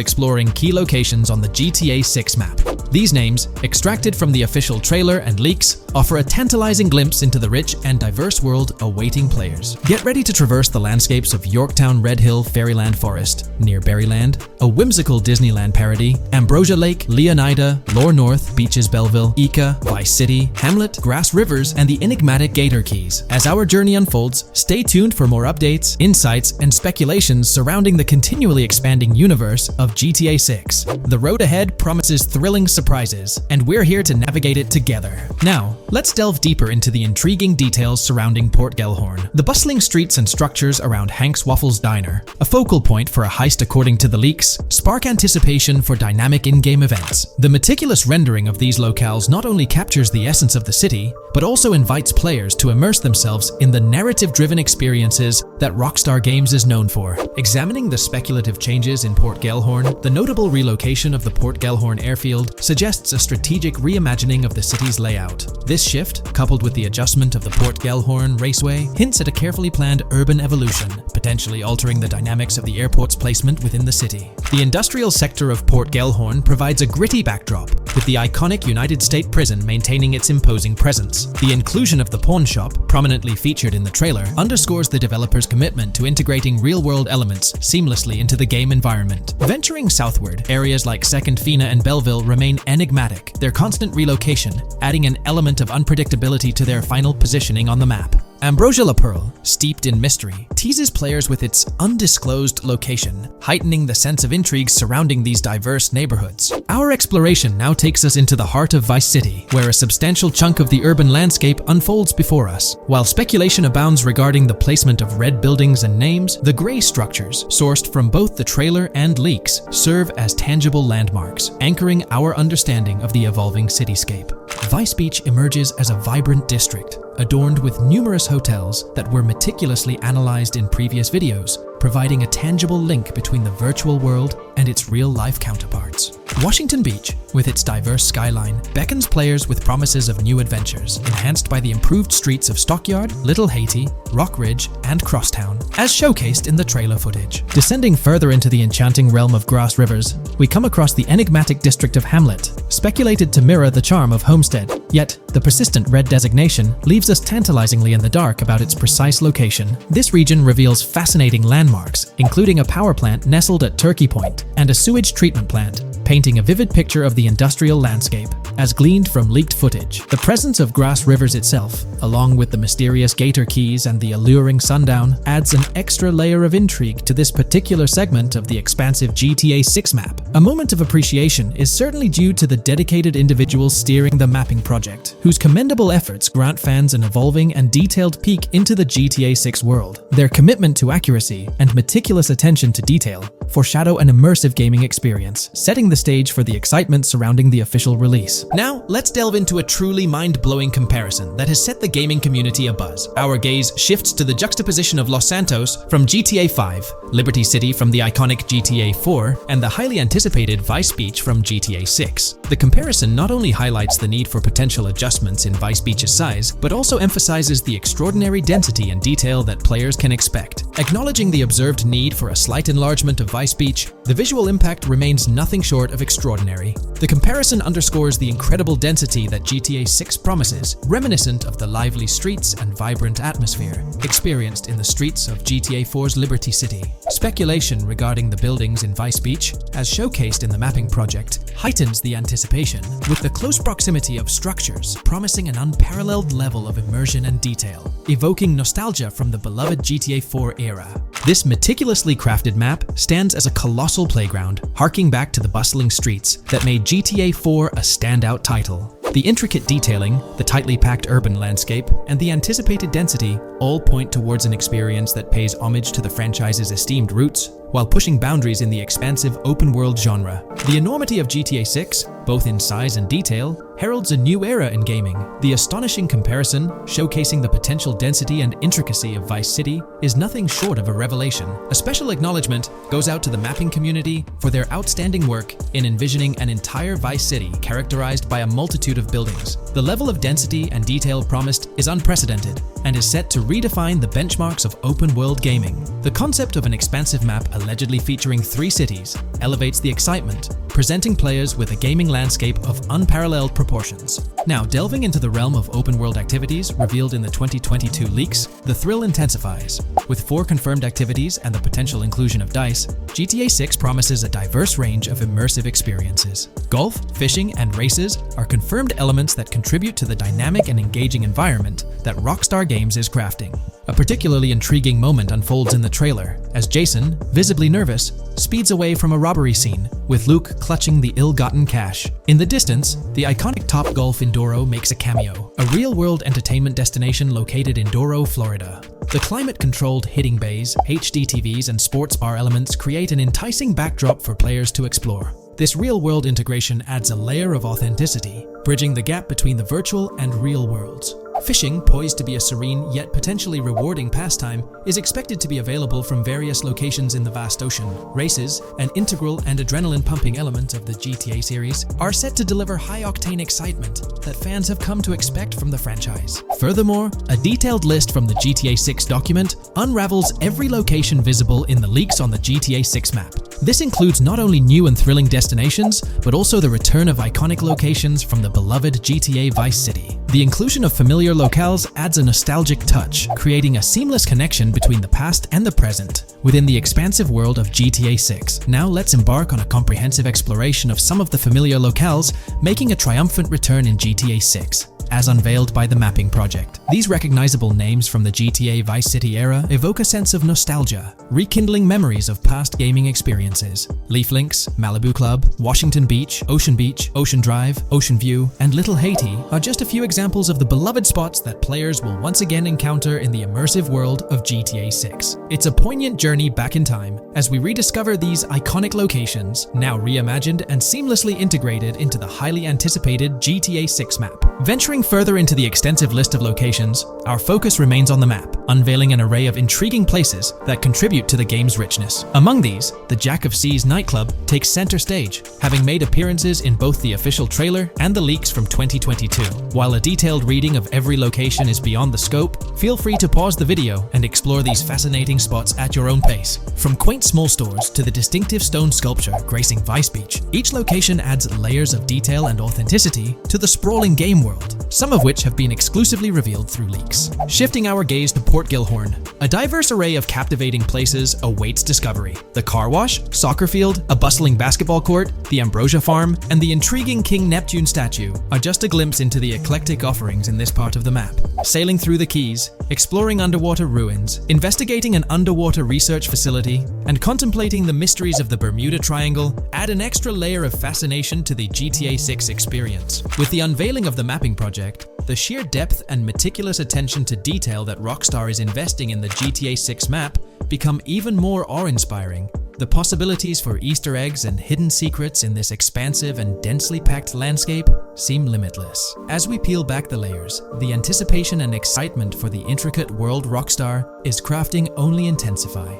exploring key locations on the GTA 6 map. These names, extracted from the official trailer and leaks, offer a tantalizing glimpse into the rich and diverse world awaiting players. Get ready to traverse the landscapes of Yorktown Red Hill Fairyland Forest, near Berryland, a whimsical Disneyland parody, Ambrosia Lake, Leonida, Lore North, Beaches Belleville, Ica, Vice City, Hamlet, Grass Rivers, and the enigmatic Gator Keys. As our journey unfolds, stay tuned for more updates, insights, and speculations surrounding the continually expanding universe of GTA 6. The road ahead promises thrilling surprises, and we're here to navigate it together. Now, let's delve deeper into the intriguing details surrounding Port Gellhorn. The bustling streets and structures around Hank's Waffles Diner, a focal point for a heist according to the leaks, spark anticipation for dynamic in-game events. The meticulous rendering of these locales not only captures the essence of the city, but also invites players to immerse themselves in the narrative-driven experiences that Rockstar Games is known for. Examining the speculative changes in Port Gellhorn, the notable relocation of the Port Gellhorn airfield suggests a strategic reimagining of the city's layout. This shift, coupled with the adjustment of the Port Gellhorn Raceway, hints at a carefully planned urban evolution, potentially altering the dynamics of the airport's placement within the city. The industrial sector of Port Gellhorn provides a gritty backdrop, with the iconic United States Prison maintaining its imposing presence. The inclusion of the pawn shop, prominently featured in the trailer, underscores the developer's commitment to integrating real-world elements seamlessly into the game environment. Venturing southward, areas like Second Fina and Belleville remain enigmatic, their constant relocation adding an element of unpredictability to their final positioning on the map. Ambrosia La Pearl, steeped in mystery, teases players with its undisclosed location, heightening the sense of intrigue surrounding these diverse neighborhoods. Our exploration now takes us into the heart of Vice City, where a substantial chunk of the urban landscape unfolds before us. While speculation abounds regarding the placement of red buildings and names, the gray structures, sourced from both the trailer and leaks, serve as tangible landmarks, anchoring our understanding of the evolving cityscape. Vice Beach emerges as a vibrant district, adorned with numerous hotels that were meticulously analyzed in previous videos, providing a tangible link between the virtual world and its real-life counterparts. Washington Beach, with its diverse skyline, beckons players with promises of new adventures, enhanced by the improved streets of Stockyard, Little Haiti, Rock Ridge, and Crosstown, as showcased in the trailer footage. Descending further into the enchanting realm of Grass Rivers, we come across the enigmatic district of Hamlet, speculated to mirror the charm of Homestead. Yet, the persistent red designation leaves us tantalizingly in the dark about its precise location. This region reveals fascinating landmarks, including a power plant nestled at Turkey Point and a sewage treatment plant, painting a vivid picture of the industrial landscape, as gleaned from leaked footage. The presence of Grass Rivers itself, along with the mysterious Gator Keys and the alluring sundown, adds an extra layer of intrigue to this particular segment of the expansive GTA 6 map. A moment of appreciation is certainly due to the dedicated individuals steering the mapping project, whose commendable efforts grant fans an evolving and detailed peek into the GTA 6 world. Their commitment to accuracy and meticulous attention to detail foreshadow an immersive gaming experience, setting the stage for the excitement surrounding the official release. Now, let's delve into a truly mind-blowing comparison that has set the gaming community abuzz. Our gaze shifts to the juxtaposition of Los Santos from GTA 5, Liberty City from the iconic GTA 4, and the highly anticipated Vice Beach from GTA 6. The comparison not only highlights the need for potential adjustments in Vice Beach's size, but also emphasizes the extraordinary density and detail that players can expect. Acknowledging the observed need for a slight enlargement of Vice Beach, the visual impact remains nothing short of extraordinary. The comparison underscores the incredible density that GTA 6 promises, reminiscent of the lively streets and vibrant atmosphere experienced in the streets of GTA 4's Liberty City. Speculation regarding the buildings in Vice Beach, as showcased in the mapping project, heightens the anticipation, with the close proximity of structures promising an unparalleled level of immersion and detail, evoking nostalgia from the beloved GTA 4 era. This meticulously crafted map stands as a colossal playground, harking back to the bustling streets that made GTA 4 a standout title. The intricate detailing, the tightly packed urban landscape, and the anticipated density all point towards an experience that pays homage to the franchise's esteemed roots while pushing boundaries in the expansive open-world genre. The enormity of GTA 6, both in size and detail, heralds a new era in gaming. The astonishing comparison, showcasing the potential density and intricacy of Vice City, is nothing short of a revelation. A special acknowledgement goes out to the mapping community for their outstanding work in envisioning an entire Vice City characterized by a multitude of buildings. The level of density and detail promised is unprecedented and is set to redefine the benchmarks of open-world gaming. The concept of an expansive map allegedly featuring 3 cities elevates the excitement, presenting players with a gaming landscape of unparalleled proportions. Now, delving into the realm of open-world activities revealed in the 2022 leaks, the thrill intensifies. With 4 confirmed activities and the potential inclusion of DICE, GTA 6 promises a diverse range of immersive experiences. Golf, fishing, and races are confirmed elements that contribute to the dynamic and engaging environment that Rockstar Games is crafting. A particularly intriguing moment unfolds in the trailer, as Jason, visibly nervous, speeds away from a robbery scene, with Luke clutching the ill-gotten cash. In the distance, the iconic Topgolf in Doro makes a cameo, a real-world entertainment destination located in Doro, Florida. The climate-controlled hitting bays, HD TVs, and sports bar elements create an enticing backdrop for players to explore. This real-world integration adds a layer of authenticity, bridging the gap between the virtual and real worlds. Fishing, poised to be a serene yet potentially rewarding pastime, is expected to be available from various locations in the vast ocean. Races, an integral and adrenaline-pumping element of the GTA series, are set to deliver high-octane excitement that fans have come to expect from the franchise. Furthermore, a detailed list from the GTA 6 document unravels every location visible in the leaks on the GTA 6 map. This includes not only new and thrilling destinations, but also the return of iconic locations from the beloved GTA Vice City. The inclusion of familiar locales adds a nostalgic touch, creating a seamless connection between the past and the present within the expansive world of GTA 6. Now let's embark on a comprehensive exploration of some of the familiar locales, making a triumphant return in GTA 6. As unveiled by the mapping project. These recognizable names from the GTA Vice City era evoke a sense of nostalgia, rekindling memories of past gaming experiences. Leaf Links, Malibu Club, Washington Beach, Ocean Drive, Ocean View, and Little Haiti are just a few examples of the beloved spots that players will once again encounter in the immersive world of GTA 6. It's a poignant journey back in time as we rediscover these iconic locations, now reimagined and seamlessly integrated into the highly anticipated GTA 6 map. Venturing further into the extensive list of locations, our focus remains on the map, unveiling an array of intriguing places that contribute to the game's richness. Among these, the Jack of Seas nightclub takes center stage, having made appearances in both the official trailer and the leaks from 2022. While a detailed reading of every location is beyond the scope, feel free to pause the video and explore these fascinating spots at your own pace. From quaint small stores to the distinctive stone sculpture gracing Vice Beach, each location adds layers of detail and authenticity to the sprawling game world, some of which have been exclusively revealed through leaks. Shifting our gaze to Port Gilhorn, a diverse array of captivating places awaits discovery. The car wash, soccer field, a bustling basketball court, the Ambrosia Farm, and the intriguing King Neptune statue are just a glimpse into the eclectic offerings in this part of the map. Sailing through the Keys, exploring underwater ruins, investigating an underwater research facility, and contemplating the mysteries of the Bermuda Triangle add an extra layer of fascination to the GTA 6 experience. With the unveiling of the mapping project, the sheer depth and meticulous attention to detail that Rockstar is investing in the GTA 6 map become even more awe-inspiring. The possibilities for Easter eggs and hidden secrets in this expansive and densely packed landscape seem limitless. As we peel back the layers, the anticipation and excitement for the intricate world Rockstar is crafting only intensify.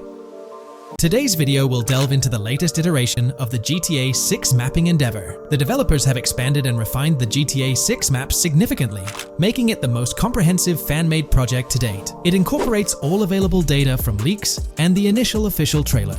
Today's video will delve into the latest iteration of the GTA 6 mapping endeavor. The developers have expanded and refined the GTA 6 map significantly, making it the most comprehensive fan-made project to date. It incorporates all available data from leaks and the initial official trailer.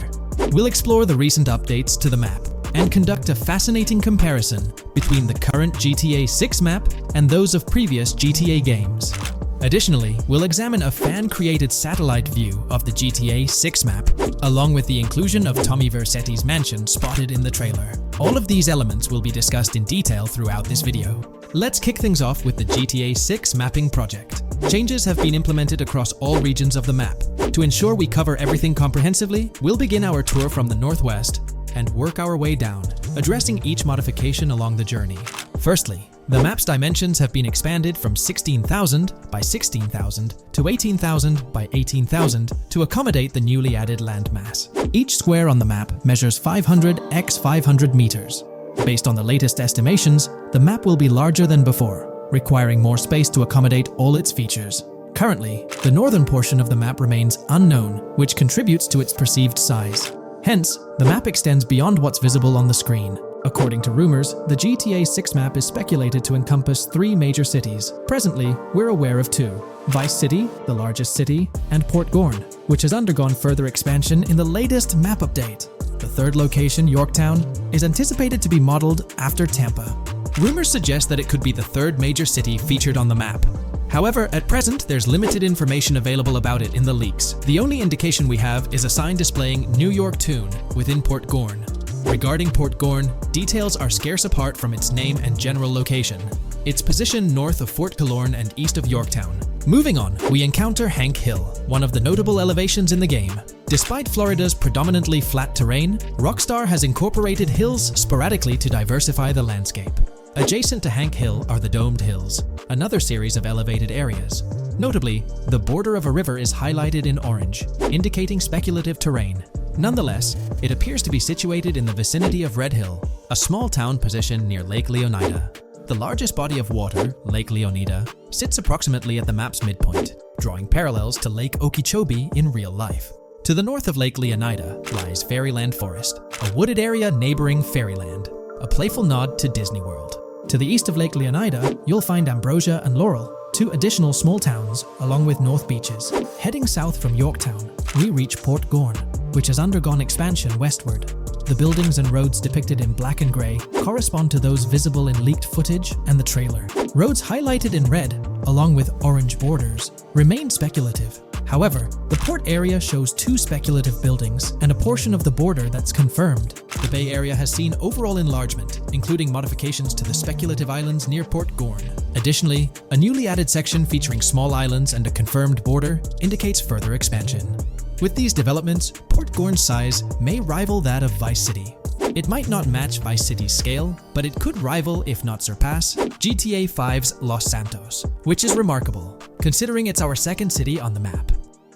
We'll explore the recent updates to the map and conduct a fascinating comparison between the current GTA 6 map and those of previous GTA games. Additionally, we'll examine a fan-created satellite view of the GTA 6 map, along with the inclusion of Tommy Vercetti's mansion spotted in the trailer. All of these elements will be discussed in detail throughout this video. Let's kick things off with the GTA 6 mapping project. Changes have been implemented across all regions of the map. To ensure we cover everything comprehensively, we'll begin our tour from the northwest and work our way down, addressing each modification along the journey. Firstly, The map's dimensions have been expanded from 16,000 by 16,000 to 18,000 by 18,000 to accommodate the newly added landmass. Each square on the map measures 500 x 500 meters. Based on the latest estimations, the map will be larger than before, requiring more space to accommodate all its features. Currently, the northern portion of the map remains unknown, which contributes to its perceived size. Hence, the map extends beyond what's visible on the screen. According to rumors, the GTA 6 map is speculated to encompass 3 major cities. Presently, we're aware of 2. Vice City, the largest city, and Port Gorn, which has undergone further expansion in the latest map update. The third location, Yorktown, is anticipated to be modeled after Tampa. Rumors suggest that it could be the third major city featured on the map. However, at present, there's limited information available about it in the leaks. The only indication we have is a sign displaying New York Tune within Port Gorn. Regarding Port Gorn, details are scarce apart from its name and general location. It's positioned north of Fort Killorn and east of Yorktown. Moving on, we encounter Hank Hill, one of the notable elevations in the game. Despite Florida's predominantly flat terrain, Rockstar has incorporated hills sporadically to diversify the landscape. Adjacent to Hank Hill are the Domed Hills, another series of elevated areas. Notably, the border of a river is highlighted in orange, indicating speculative terrain. Nonetheless, it appears to be situated in the vicinity of Red Hill, a small town positioned near Lake Leonida. The largest body of water, Lake Leonida, sits approximately at the map's midpoint, drawing parallels to Lake Okeechobee in real life. To the north of Lake Leonida lies Fairyland Forest, a wooded area neighboring Fairyland, a playful nod to Disney World. To the east of Lake Leonida, you'll find Ambrosia and Laurel, 2 additional small towns, along with North Beaches. Heading south from Yorktown, we reach Port Gorn, which has undergone expansion westward. The buildings and roads depicted in black and grey correspond to those visible in leaked footage and the trailer. Roads highlighted in red, along with orange borders, remain speculative. However, the port area shows 2 speculative buildings and a portion of the border that's confirmed. The Bay Area has seen overall enlargement, including modifications to the speculative islands near Port Gorn. Additionally, a newly added section featuring small islands and a confirmed border indicates further expansion. With these developments, Port Gorn's size may rival that of Vice City. It might not match Vice City's scale, but it could rival, if not surpass, GTA 5's Los Santos, which is remarkable, considering it's our second city on the map.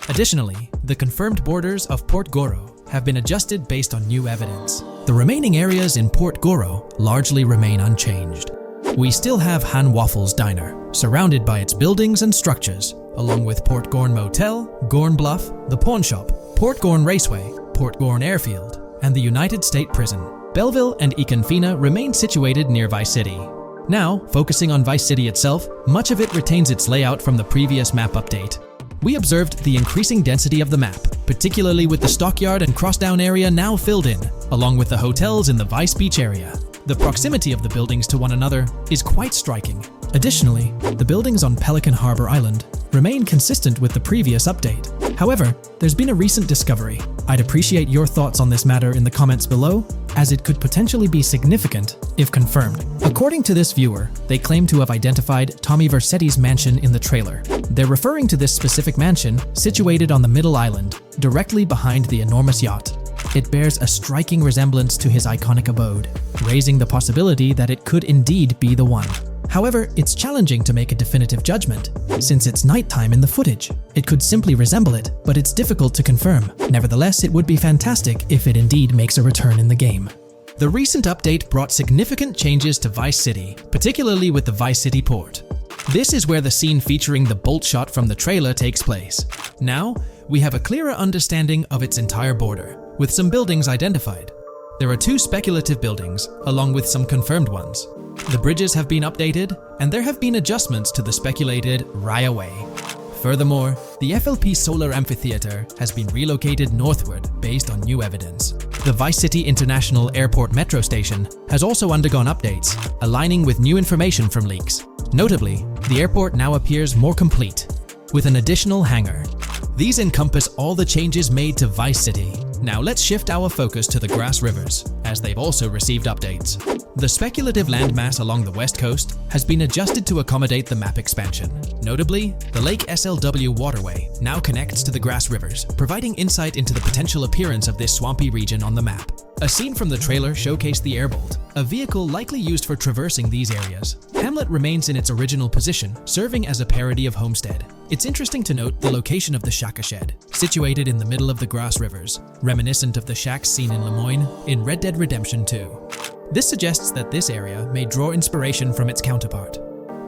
Additionally, the confirmed borders of Port Goro have been adjusted based on new evidence. The remaining areas in Port Goro largely remain unchanged. We still have Han Waffles Diner, surrounded by its buildings and structures, along with Port Gorn Motel, Gorn Bluff, the Pawn Shop, Port Gorn Raceway, Port Gorn Airfield, and the United State Prison. Belleville and Econfina remain situated near Vice City. Now, focusing on Vice City itself, much of it retains its layout from the previous map update. We observed the increasing density of the map, particularly with the Stockyard and Crossdown area now filled in, along with the hotels in the Vice Beach area. The proximity of the buildings to one another is quite striking. Additionally, the buildings on Pelican Harbor Island remain consistent with the previous update. However, there's been a recent discovery. I'd appreciate your thoughts on this matter in the comments below, as it could potentially be significant if confirmed. According to this viewer, they claim to have identified Tommy Vercetti's mansion in the trailer. They're referring to this specific mansion situated on the middle island, directly behind the enormous yacht. It bears a striking resemblance to his iconic abode, raising the possibility that it could indeed be the one. However, it's challenging to make a definitive judgment, since it's nighttime in the footage. It could simply resemble it, but it's difficult to confirm. Nevertheless, it would be fantastic if it indeed makes a return in the game. The recent update brought significant changes to Vice City, particularly with the Vice City port. This is where the scene featuring the bolt shot from the trailer takes place. Now, we have a clearer understanding of its entire border, with some buildings identified. There are 2 speculative buildings, along with some confirmed ones. The bridges have been updated, and there have been adjustments to the speculated Raya Way. Furthermore, the FLP Solar Amphitheater has been relocated northward based on new evidence. The Vice City International Airport metro station has also undergone updates, aligning with new information from leaks. Notably, the airport now appears more complete, with an additional hangar. These encompass all the changes made to Vice City. Now let's shift our focus to the Grass Rivers, as they've also received updates. The speculative landmass along the west coast has been adjusted to accommodate the map expansion. Notably, the Lake SLW waterway now connects to the Grass Rivers, providing insight into the potential appearance of this swampy region on the map. A scene from the trailer showcased the Airbolt, a vehicle likely used for traversing these areas. Hamlet remains in its original position, serving as a parody of Homestead. It's interesting to note the location of the Shaka Shed, situated in the middle of the Grass Rivers, reminiscent of the shacks seen in Lemoyne in Red Dead Redemption 2. This suggests that this area may draw inspiration from its counterpart.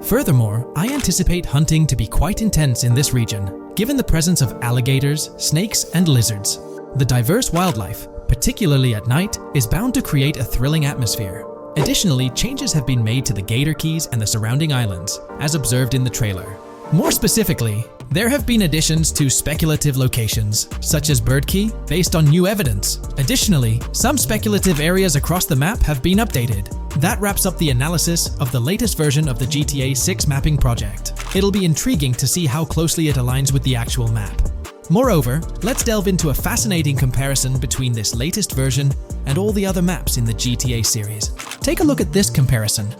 Furthermore, I anticipate hunting to be quite intense in this region, given the presence of alligators, snakes, and lizards. The diverse wildlife, particularly at night, is bound to create a thrilling atmosphere. Additionally, changes have been made to the Gator Keys and the surrounding islands, as observed in the trailer. More specifically, there have been additions to speculative locations, such as Bird Key, based on new evidence. Additionally, some speculative areas across the map have been updated. That wraps up the analysis of the latest version of the GTA 6 mapping project. It'll be intriguing to see how closely it aligns with the actual map. Moreover, let's delve into a fascinating comparison between this latest version and all the other maps in the GTA series. Take a look at this comparison.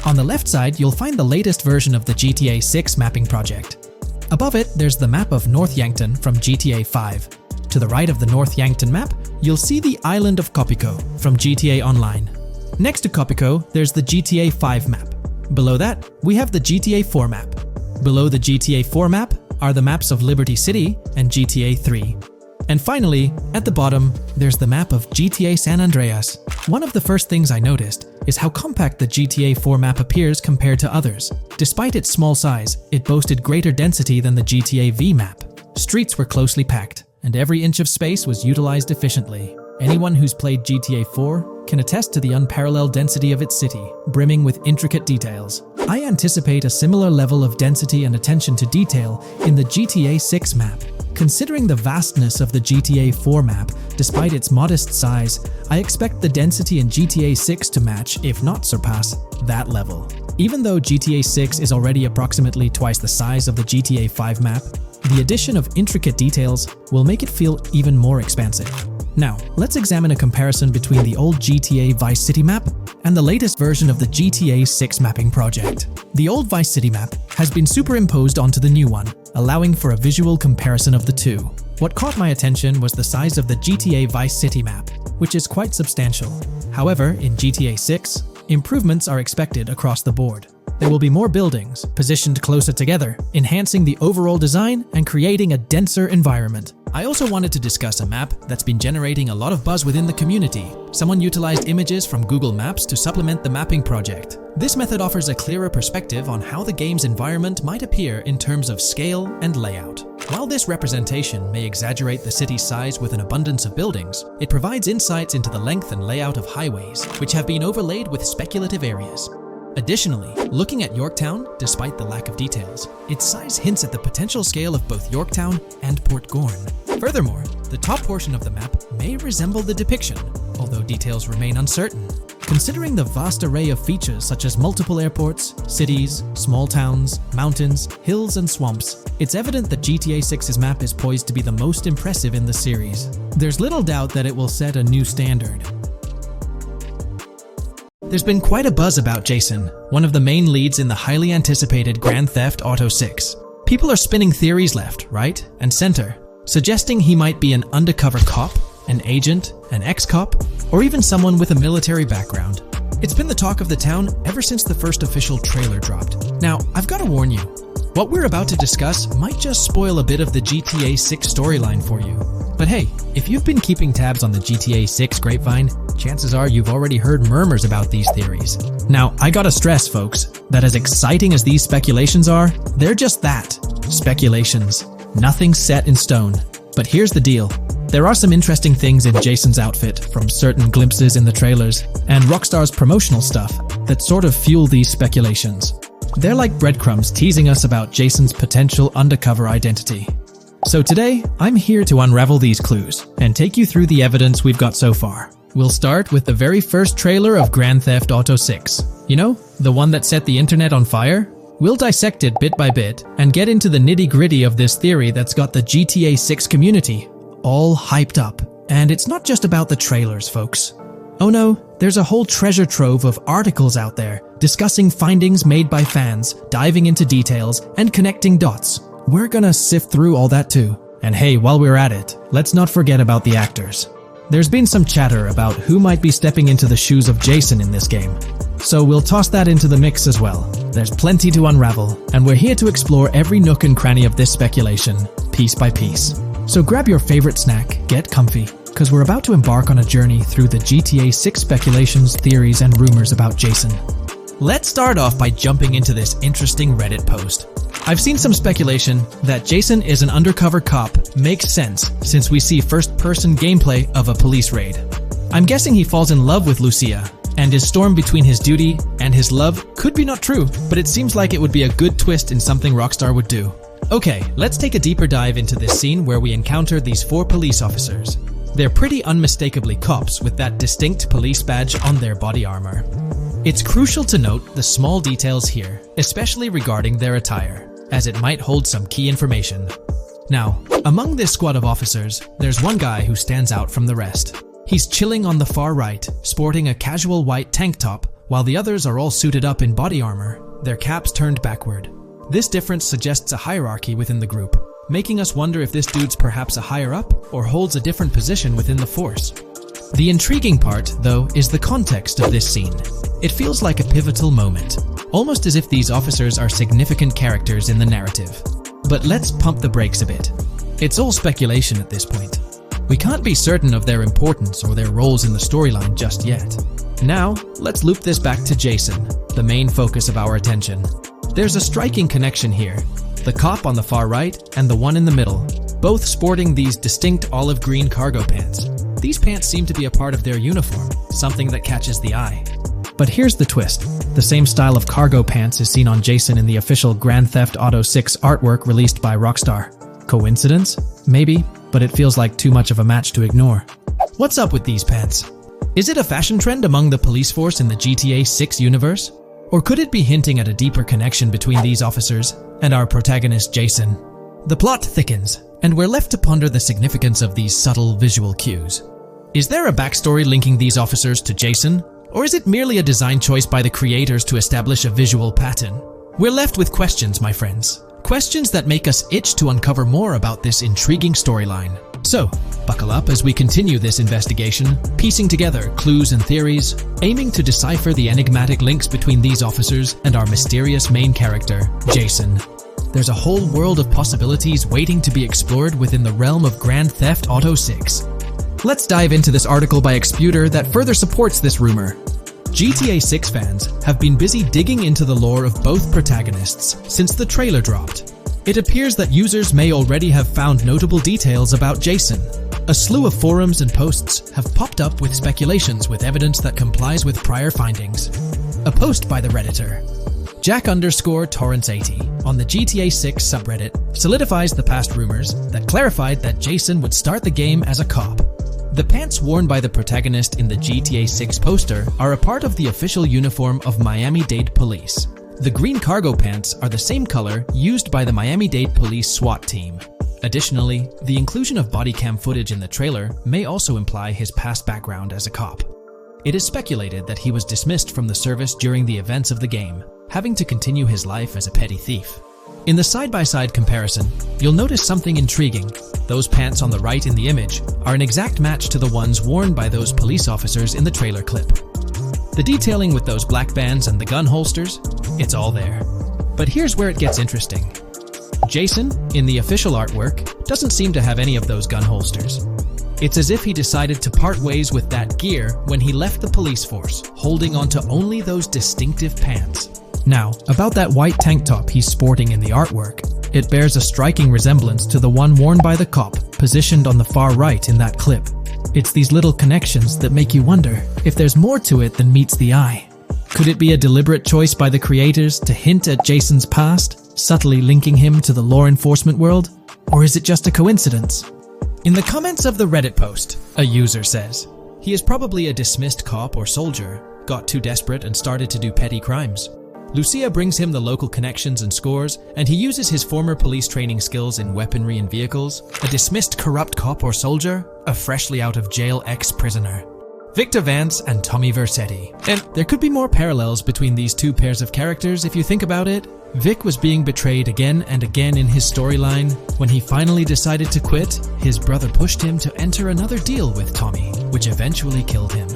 On the left side, you'll find the latest version of the GTA 6 mapping project. Above it, there's the map of North Yankton from GTA 5. To the right of the North Yankton map, you'll see the island of Copico from GTA Online. Next to Copico, there's the GTA 5 map. Below that, we have the GTA 4 map. Below the GTA 4 map are the maps of Liberty City and GTA 3. And finally, at the bottom, there's the map of GTA San Andreas. One of the first things I noticed is how compact the GTA 4 map appears compared to others. Despite its small size, it boasted greater density than the GTA V map. Streets were closely packed, and every inch of space was utilized efficiently. Anyone who's played GTA 4 can attest to the unparalleled density of its city, brimming with intricate details. I anticipate a similar level of density and attention to detail in the GTA 6 map. Considering the vastness of the GTA 4 map, despite its modest size, I expect the density in GTA 6 to match, if not surpass, that level. Even though GTA 6 is already approximately twice the size of the GTA 5 map, the addition of intricate details will make it feel even more expansive. Now, let's examine a comparison between the old GTA Vice City map and the latest version of the GTA 6 mapping project. The old Vice City map has been superimposed onto the new one, allowing for a visual comparison of the two. What caught my attention was the size of the GTA Vice City map, which is quite substantial. However, in GTA 6, improvements are expected across the board. There will be more buildings, positioned closer together, enhancing the overall design and creating a denser environment. I also wanted to discuss a map that's been generating a lot of buzz within the community. Someone utilized images from Google Maps to supplement the mapping project. This method offers a clearer perspective on how the game's environment might appear in terms of scale and layout. While this representation may exaggerate the city's size with an abundance of buildings, it provides insights into the length and layout of highways, which have been overlaid with speculative areas. Additionally, looking at Yorktown, despite the lack of details, its size hints at the potential scale of both Yorktown and Port Gorn. Furthermore, the top portion of the map may resemble the depiction, although details remain uncertain. Considering the vast array of features such as multiple airports, cities, small towns, mountains, hills, and swamps, it's evident that GTA 6's map is poised to be the most impressive in the series. There's little doubt that it will set a new standard. There's been quite a buzz about Jason, one of the main leads in the highly anticipated Grand Theft Auto 6. People are spinning theories left, right, and center, suggesting he might be an undercover cop, an agent, an ex-cop, or even someone with a military background. It's been the talk of the town ever since the first official trailer dropped. Now, I've got to warn you, what we're about to discuss might just spoil a bit of the GTA 6 storyline for you. But hey, if you've been keeping tabs on the GTA 6 grapevine, chances are you've already heard murmurs about these theories. Now, I gotta stress, folks, that as exciting as these speculations are, they're just that, speculations. Nothing's set in stone. But here's the deal. There are some interesting things in Jason's outfit from certain glimpses in the trailers and Rockstar's promotional stuff that sort of fuel these speculations. They're like breadcrumbs teasing us about Jason's potential undercover identity. So today, I'm here to unravel these clues and take you through the evidence we've got so far. We'll start with the very first trailer of Grand Theft Auto 6. You know, the one that set the internet on fire? We'll dissect it bit by bit and get into the nitty-gritty of this theory that's got the GTA 6 community all hyped up. And it's not just about the trailers, folks. Oh no, there's a whole treasure trove of articles out there discussing findings made by fans, diving into details, and connecting dots. We're gonna sift through all that too. And hey, while we're at it, let's not forget about the actors. There's been some chatter about who might be stepping into the shoes of Jason in this game, so we'll toss that into the mix as well. There's plenty to unravel, and we're here to explore every nook and cranny of this speculation, piece by piece. So grab your favorite snack, get comfy, because we're about to embark on a journey through the GTA 6 speculations, theories, and rumors about Jason. Let's start off by jumping into this interesting Reddit post. I've seen some speculation that Jason is an undercover cop makes sense since we see first-person gameplay of a police raid. I'm guessing he falls in love with Lucia, and his storm between his duty and his love could be not true, but it seems like it would be a good twist in something Rockstar would do. Okay, let's take a deeper dive into this scene where we encounter these 4 police officers. They're pretty unmistakably cops with that distinct police badge on their body armor. It's crucial to note the small details here, especially regarding their attire, as it might hold some key information. Now, among this squad of officers, there's one guy who stands out from the rest. He's chilling on the far right, sporting a casual white tank top, while the others are all suited up in body armor, their caps turned backward. This difference suggests a hierarchy within the group, making us wonder if this dude's perhaps a higher up or holds a different position within the force. The intriguing part, though, is the context of this scene. It feels like a pivotal moment, almost as if these officers are significant characters in the narrative. But let's pump the brakes a bit. It's all speculation at this point. We can't be certain of their importance or their roles in the storyline just yet. Now, let's loop this back to Jason, the main focus of our attention. There's a striking connection here. The cop on the far right and the one in the middle, both sporting these distinct olive green cargo pants. These pants seem to be a part of their uniform, something that catches the eye. But here's the twist. The same style of cargo pants is seen on Jason in the official Grand Theft Auto 6 artwork released by Rockstar. Coincidence? Maybe, but it feels like too much of a match to ignore. What's up with these pants? Is it a fashion trend among the police force in the GTA 6 universe? Or could it be hinting at a deeper connection between these officers and our protagonist Jason? The plot thickens, and we're left to ponder the significance of these subtle visual cues. Is there a backstory linking these officers to Jason? Or is it merely a design choice by the creators to establish a visual pattern? We're left with questions, my friends. Questions that make us itch to uncover more about this intriguing storyline. So, buckle up as we continue this investigation, piecing together clues and theories, aiming to decipher the enigmatic links between these officers and our mysterious main character, Jason. There's a whole world of possibilities waiting to be explored within the realm of Grand Theft Auto 6. Let's dive into this article by Exputer that further supports this rumor. GTA 6 fans have been busy digging into the lore of both protagonists since the trailer dropped. It appears that users may already have found notable details about Jason. A slew of forums and posts have popped up with speculations with evidence that complies with prior findings. A post by the Redditor, Jack_Torrance80, on the GTA 6 subreddit solidifies the past rumors that clarified that Jason would start the game as a cop. The pants worn by the protagonist in the GTA 6 poster are a part of the official uniform of Miami-Dade Police. The green cargo pants are the same color used by the Miami-Dade Police SWAT team. Additionally, the inclusion of body cam footage in the trailer may also imply his past background as a cop. It is speculated that he was dismissed from the service during the events of the game, having to continue his life as a petty thief. In the side-by-side comparison, you'll notice something intriguing. Those pants on the right in the image are an exact match to the ones worn by those police officers in the trailer clip. The detailing with those black bands and the gun holsters, it's all there. But here's where it gets interesting. Jason, in the official artwork, doesn't seem to have any of those gun holsters. It's as if he decided to part ways with that gear when he left the police force, holding onto only those distinctive pants. Now, about that white tank top he's sporting in the artwork, it bears a striking resemblance to the one worn by the cop, positioned on the far right in that clip. It's these little connections that make you wonder if there's more to it than meets the eye. Could it be a deliberate choice by the creators to hint at Jason's past, subtly linking him to the law enforcement world? Or is it just a coincidence? In the comments of the Reddit post, a user says, he is probably a dismissed cop or soldier, got too desperate and started to do petty crimes. Lucia brings him the local connections and scores, and he uses his former police training skills in weaponry and vehicles. A dismissed corrupt cop or soldier, a freshly out of jail ex-prisoner. Victor Vance and Tommy Vercetti. And there could be more parallels between these two pairs of characters if you think about it. Vic was being betrayed again and again in his storyline. When he finally decided to quit, his brother pushed him to enter another deal with Tommy, which eventually killed him.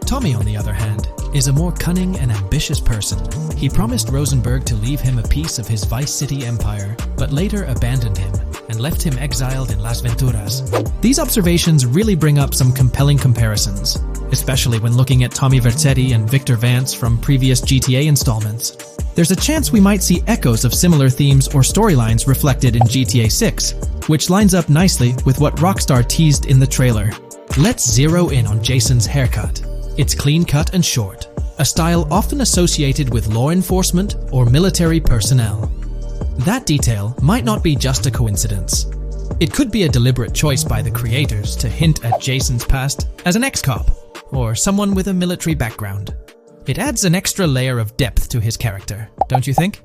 Tommy, on the other hand, is a more cunning and ambitious person. He promised Rosenberg to leave him a piece of his Vice City empire, but later abandoned him and left him exiled in Las Venturas. These observations really bring up some compelling comparisons, especially when looking at Tommy Vercetti and Victor Vance from previous GTA installments. There's a chance we might see echoes of similar themes or storylines reflected in GTA 6, which lines up nicely with what Rockstar teased in the trailer. Let's zero in on Jason's haircut. It's clean cut and short, a style often associated with law enforcement or military personnel. That detail might not be just a coincidence. It could be a deliberate choice by the creators to hint at Jason's past as an ex-cop or someone with a military background. It adds an extra layer of depth to his character, don't you think?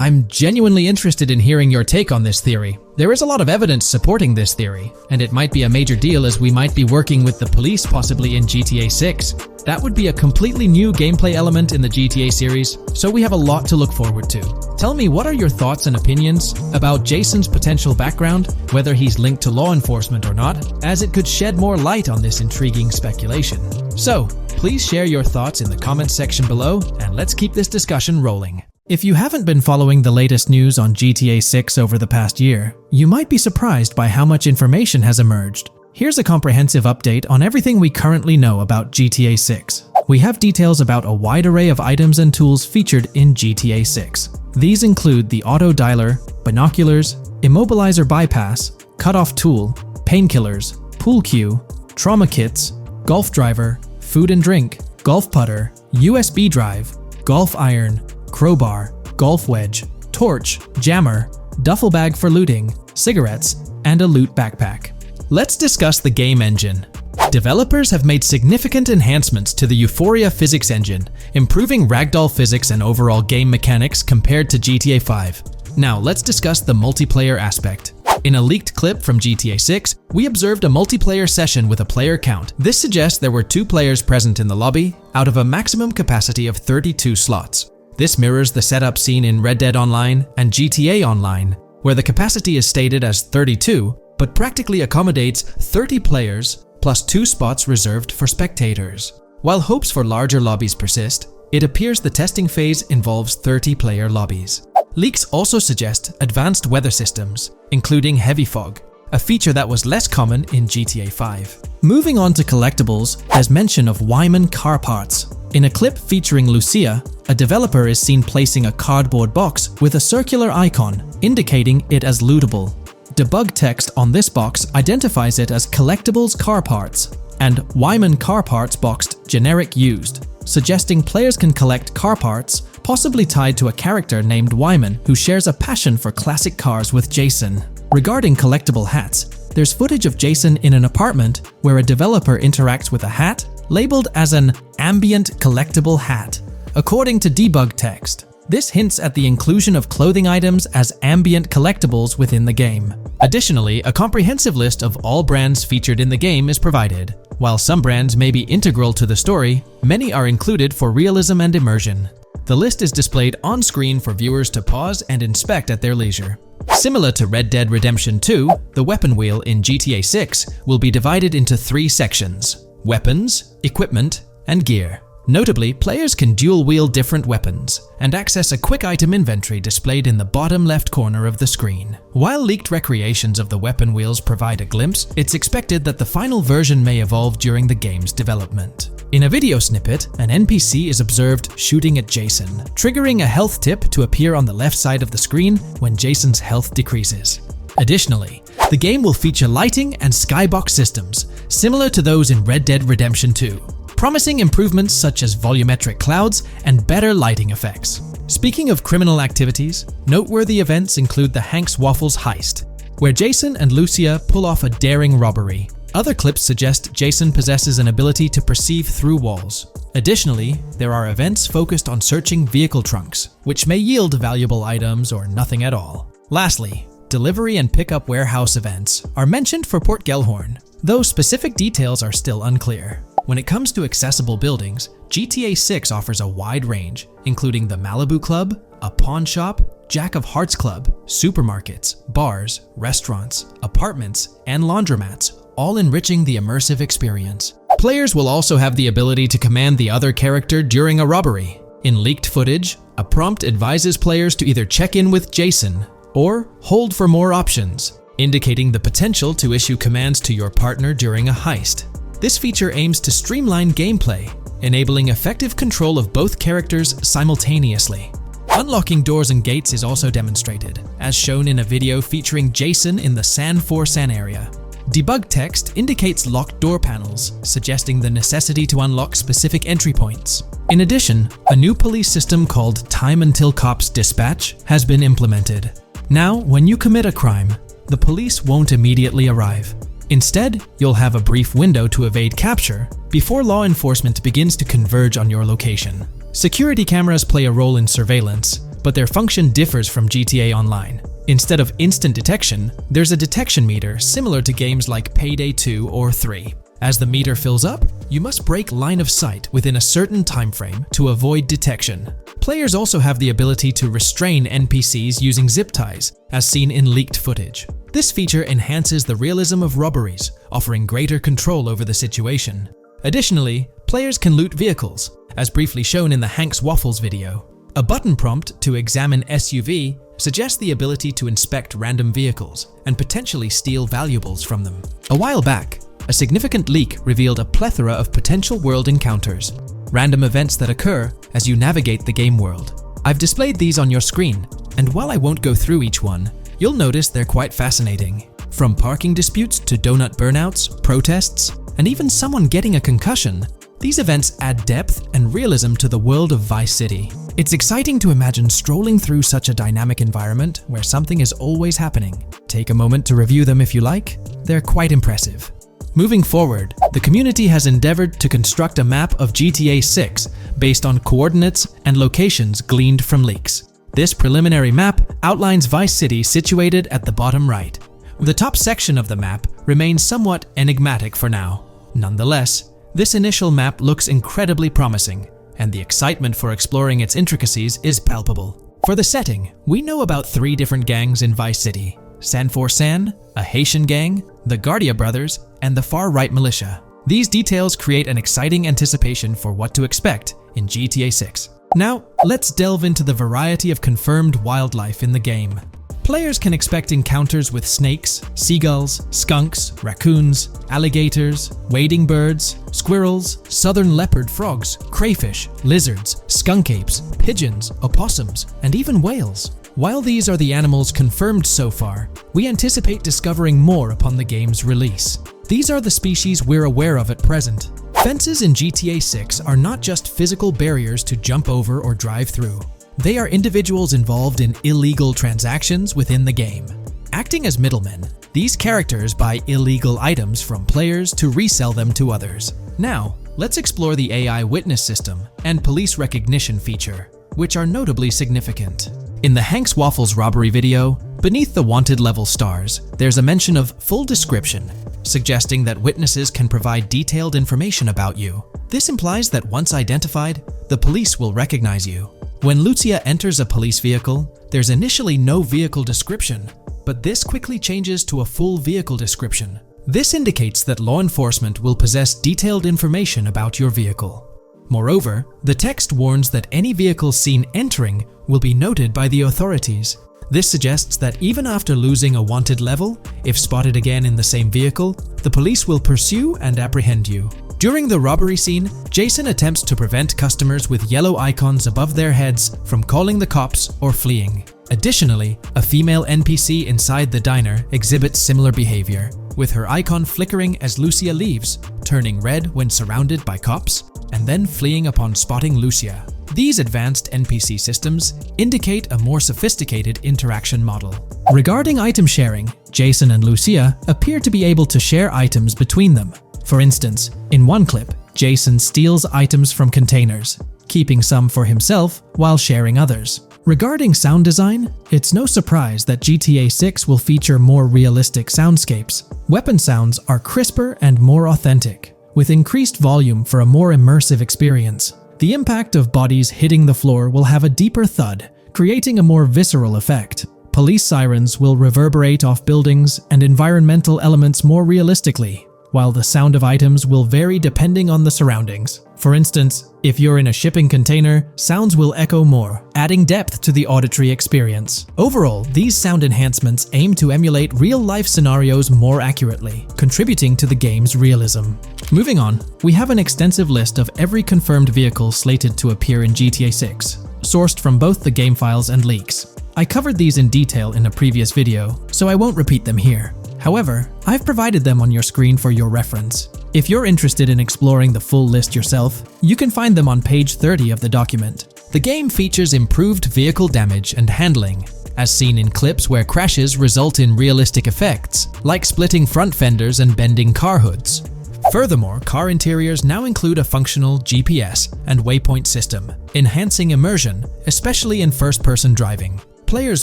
I'm genuinely interested in hearing your take on this theory. There is a lot of evidence supporting this theory, and it might be a major deal as we might be working with the police possibly in GTA 6. That would be a completely new gameplay element in the GTA series, so we have a lot to look forward to. Tell me, what are your thoughts and opinions about Jason's potential background, whether he's linked to law enforcement or not, as it could shed more light on this intriguing speculation. So, please share your thoughts in the comments section below, and let's keep this discussion rolling. If you haven't been following the latest news on GTA 6 over the past year, you might be surprised by how much information has emerged. Here's a comprehensive update on everything we currently know about GTA 6. We have details about a wide array of items and tools featured in GTA 6. These include the auto dialer, binoculars, immobilizer bypass, cutoff tool, painkillers, pool cue, trauma kits, golf driver, food and drink, golf putter, USB drive, golf iron, crowbar, golf wedge, torch, jammer, duffel bag for looting, cigarettes, and a loot backpack. Let's discuss the game engine. Developers have made significant enhancements to the Euphoria physics engine, improving ragdoll physics and overall game mechanics compared to GTA 5. Now let's discuss the multiplayer aspect. In a leaked clip from GTA 6, we observed a multiplayer session with a player count. This suggests there were 2 players present in the lobby, out of a maximum capacity of 32 slots. This mirrors the setup seen in Red Dead Online and GTA Online, where the capacity is stated as 32, but practically accommodates 30 players plus 2 spots reserved for spectators. While hopes for larger lobbies persist, it appears the testing phase involves 30-player lobbies. Leaks also suggest advanced weather systems, including heavy fog, a feature that was less common in GTA 5. Moving on to collectibles, there's mention of Wyman car parts. In a clip featuring Lucia, a developer is seen placing a cardboard box with a circular icon, indicating it as lootable. Debug text on this box identifies it as Collectibles Car Parts and Wyman Car Parts boxed Generic Used, suggesting players can collect car parts, possibly tied to a character named Wyman who shares a passion for classic cars with Jason. Regarding collectible hats, there's footage of Jason in an apartment where a developer interacts with a hat labeled as an ambient collectible hat. According to debug text, this hints at the inclusion of clothing items as ambient collectibles within the game. Additionally, a comprehensive list of all brands featured in the game is provided. While some brands may be integral to the story, many are included for realism and immersion. The list is displayed on screen for viewers to pause and inspect at their leisure. Similar to Red Dead Redemption 2, the weapon wheel in GTA 6 will be divided into 3 sections: weapons, equipment, and gear. Notably, players can dual-wield different weapons and access a quick item inventory displayed in the bottom left corner of the screen. While leaked recreations of the weapon wheels provide a glimpse, it's expected that the final version may evolve during the game's development. In a video snippet, an NPC is observed shooting at Jason, triggering a health tip to appear on the left side of the screen when Jason's health decreases. Additionally, the game will feature lighting and skybox systems, similar to those in Red Dead Redemption 2. Promising improvements such as volumetric clouds and better lighting effects. Speaking of criminal activities, noteworthy events include the Hank's Waffles heist, where Jason and Lucia pull off a daring robbery. Other clips suggest Jason possesses an ability to perceive through walls. Additionally, there are events focused on searching vehicle trunks, which may yield valuable items or nothing at all. Lastly, delivery and pickup warehouse events are mentioned for Port Gellhorn, though specific details are still unclear. When it comes to accessible buildings, GTA 6 offers a wide range, including the Malibu Club, a pawn shop, Jack of Hearts club, supermarkets, bars, restaurants, apartments, and laundromats, all enriching the immersive experience. Players will also have the ability to command the other character during a robbery. In leaked footage, a prompt advises players to either check in with Jason or hold for more options, indicating the potential to issue commands to your partner during a heist. This feature aims to streamline gameplay, enabling effective control of both characters simultaneously. Unlocking doors and gates is also demonstrated, as shown in a video featuring Jason in the San San area. Debug text indicates locked door panels, suggesting the necessity to unlock specific entry points. In addition, a new police system called Time Until Cops Dispatch has been implemented. Now, when you commit a crime, the police won't immediately arrive. Instead, you'll have a brief window to evade capture before law enforcement begins to converge on your location. Security cameras play a role in surveillance, but their function differs from GTA Online. Instead of instant detection, there's a detection meter similar to games like Payday 2 or 3. As the meter fills up, you must break line of sight within a certain time frame to avoid detection. Players also have the ability to restrain NPCs using zip ties, as seen in leaked footage. This feature enhances the realism of robberies, offering greater control over the situation. Additionally, players can loot vehicles, as briefly shown in the Hank's Waffles video. A button prompt to examine SUV suggests the ability to inspect random vehicles and potentially steal valuables from them. A while back, a significant leak revealed a plethora of potential world encounters, random events that occur as you navigate the game world. I've displayed these on your screen, and while I won't go through each one, you'll notice they're quite fascinating. From parking disputes to donut burnouts, protests, and even someone getting a concussion, these events add depth and realism to the world of Vice City. It's exciting to imagine strolling through such a dynamic environment where something is always happening. Take a moment to review them if you like. They're quite impressive. Moving forward, the community has endeavored to construct a map of GTA 6 based on coordinates and locations gleaned from leaks. This preliminary map outlines Vice City situated at the bottom right. The top section of the map remains somewhat enigmatic for now. Nonetheless, this initial map looks incredibly promising, and the excitement for exploring its intricacies is palpable. For the setting, we know about 3 different gangs in Vice City: San San, a Haitian gang, the Guardia Brothers, and the far-right militia. These details create an exciting anticipation for what to expect in GTA 6. Now, let's delve into the variety of confirmed wildlife in the game. Players can expect encounters with snakes, seagulls, skunks, raccoons, alligators, wading birds, squirrels, southern leopard frogs, crayfish, lizards, skunk apes, pigeons, opossums, and even whales. While these are the animals confirmed so far, we anticipate discovering more upon the game's release. These are the species we're aware of at present. Fences in GTA 6 are not just physical barriers to jump over or drive through. They are individuals involved in illegal transactions within the game. Acting as middlemen, these characters buy illegal items from players to resell them to others. Now, let's explore the AI witness system and police recognition feature, which are notably significant. In the Hank's Waffles robbery video, beneath the wanted level stars, there's a mention of full description, suggesting that witnesses can provide detailed information about you. This implies that once identified, the police will recognize you. When Lucia enters a police vehicle, there's initially no vehicle description, but this quickly changes to a full vehicle description. This indicates that law enforcement will possess detailed information about your vehicle. Moreover, the text warns that any vehicle seen entering will be noted by the authorities. This suggests that even after losing a wanted level, if spotted again in the same vehicle, the police will pursue and apprehend you. During the robbery scene, Jason attempts to prevent customers with yellow icons above their heads from calling the cops or fleeing. Additionally, a female NPC inside the diner exhibits similar behavior, with her icon flickering as Lucia leaves, turning red when surrounded by cops, and then fleeing upon spotting Lucia. These advanced NPC systems indicate a more sophisticated interaction model. Regarding item sharing, Jason and Lucia appear to be able to share items between them. For instance, in one clip, Jason steals items from containers, keeping some for himself while sharing others. Regarding sound design, it's no surprise that GTA 6 will feature more realistic soundscapes. Weapon sounds are crisper and more authentic, with increased volume for a more immersive experience. The impact of bodies hitting the floor will have a deeper thud, creating a more visceral effect. Police sirens will reverberate off buildings and environmental elements more realistically, while the sound of items will vary depending on the surroundings. For instance, if you're in a shipping container, sounds will echo more, adding depth to the auditory experience. Overall, these sound enhancements aim to emulate real-life scenarios more accurately, contributing to the game's realism. Moving on, we have an extensive list of every confirmed vehicle slated to appear in GTA 6, sourced from both the game files and leaks. I covered these in detail in a previous video, so I won't repeat them here. However, I've provided them on your screen for your reference. If you're interested in exploring the full list yourself, you can find them on page 30 of the document. The game features improved vehicle damage and handling, as seen in clips where crashes result in realistic effects, like splitting front fenders and bending car hoods. Furthermore, car interiors now include a functional GPS and waypoint system, enhancing immersion, especially in first-person driving. Players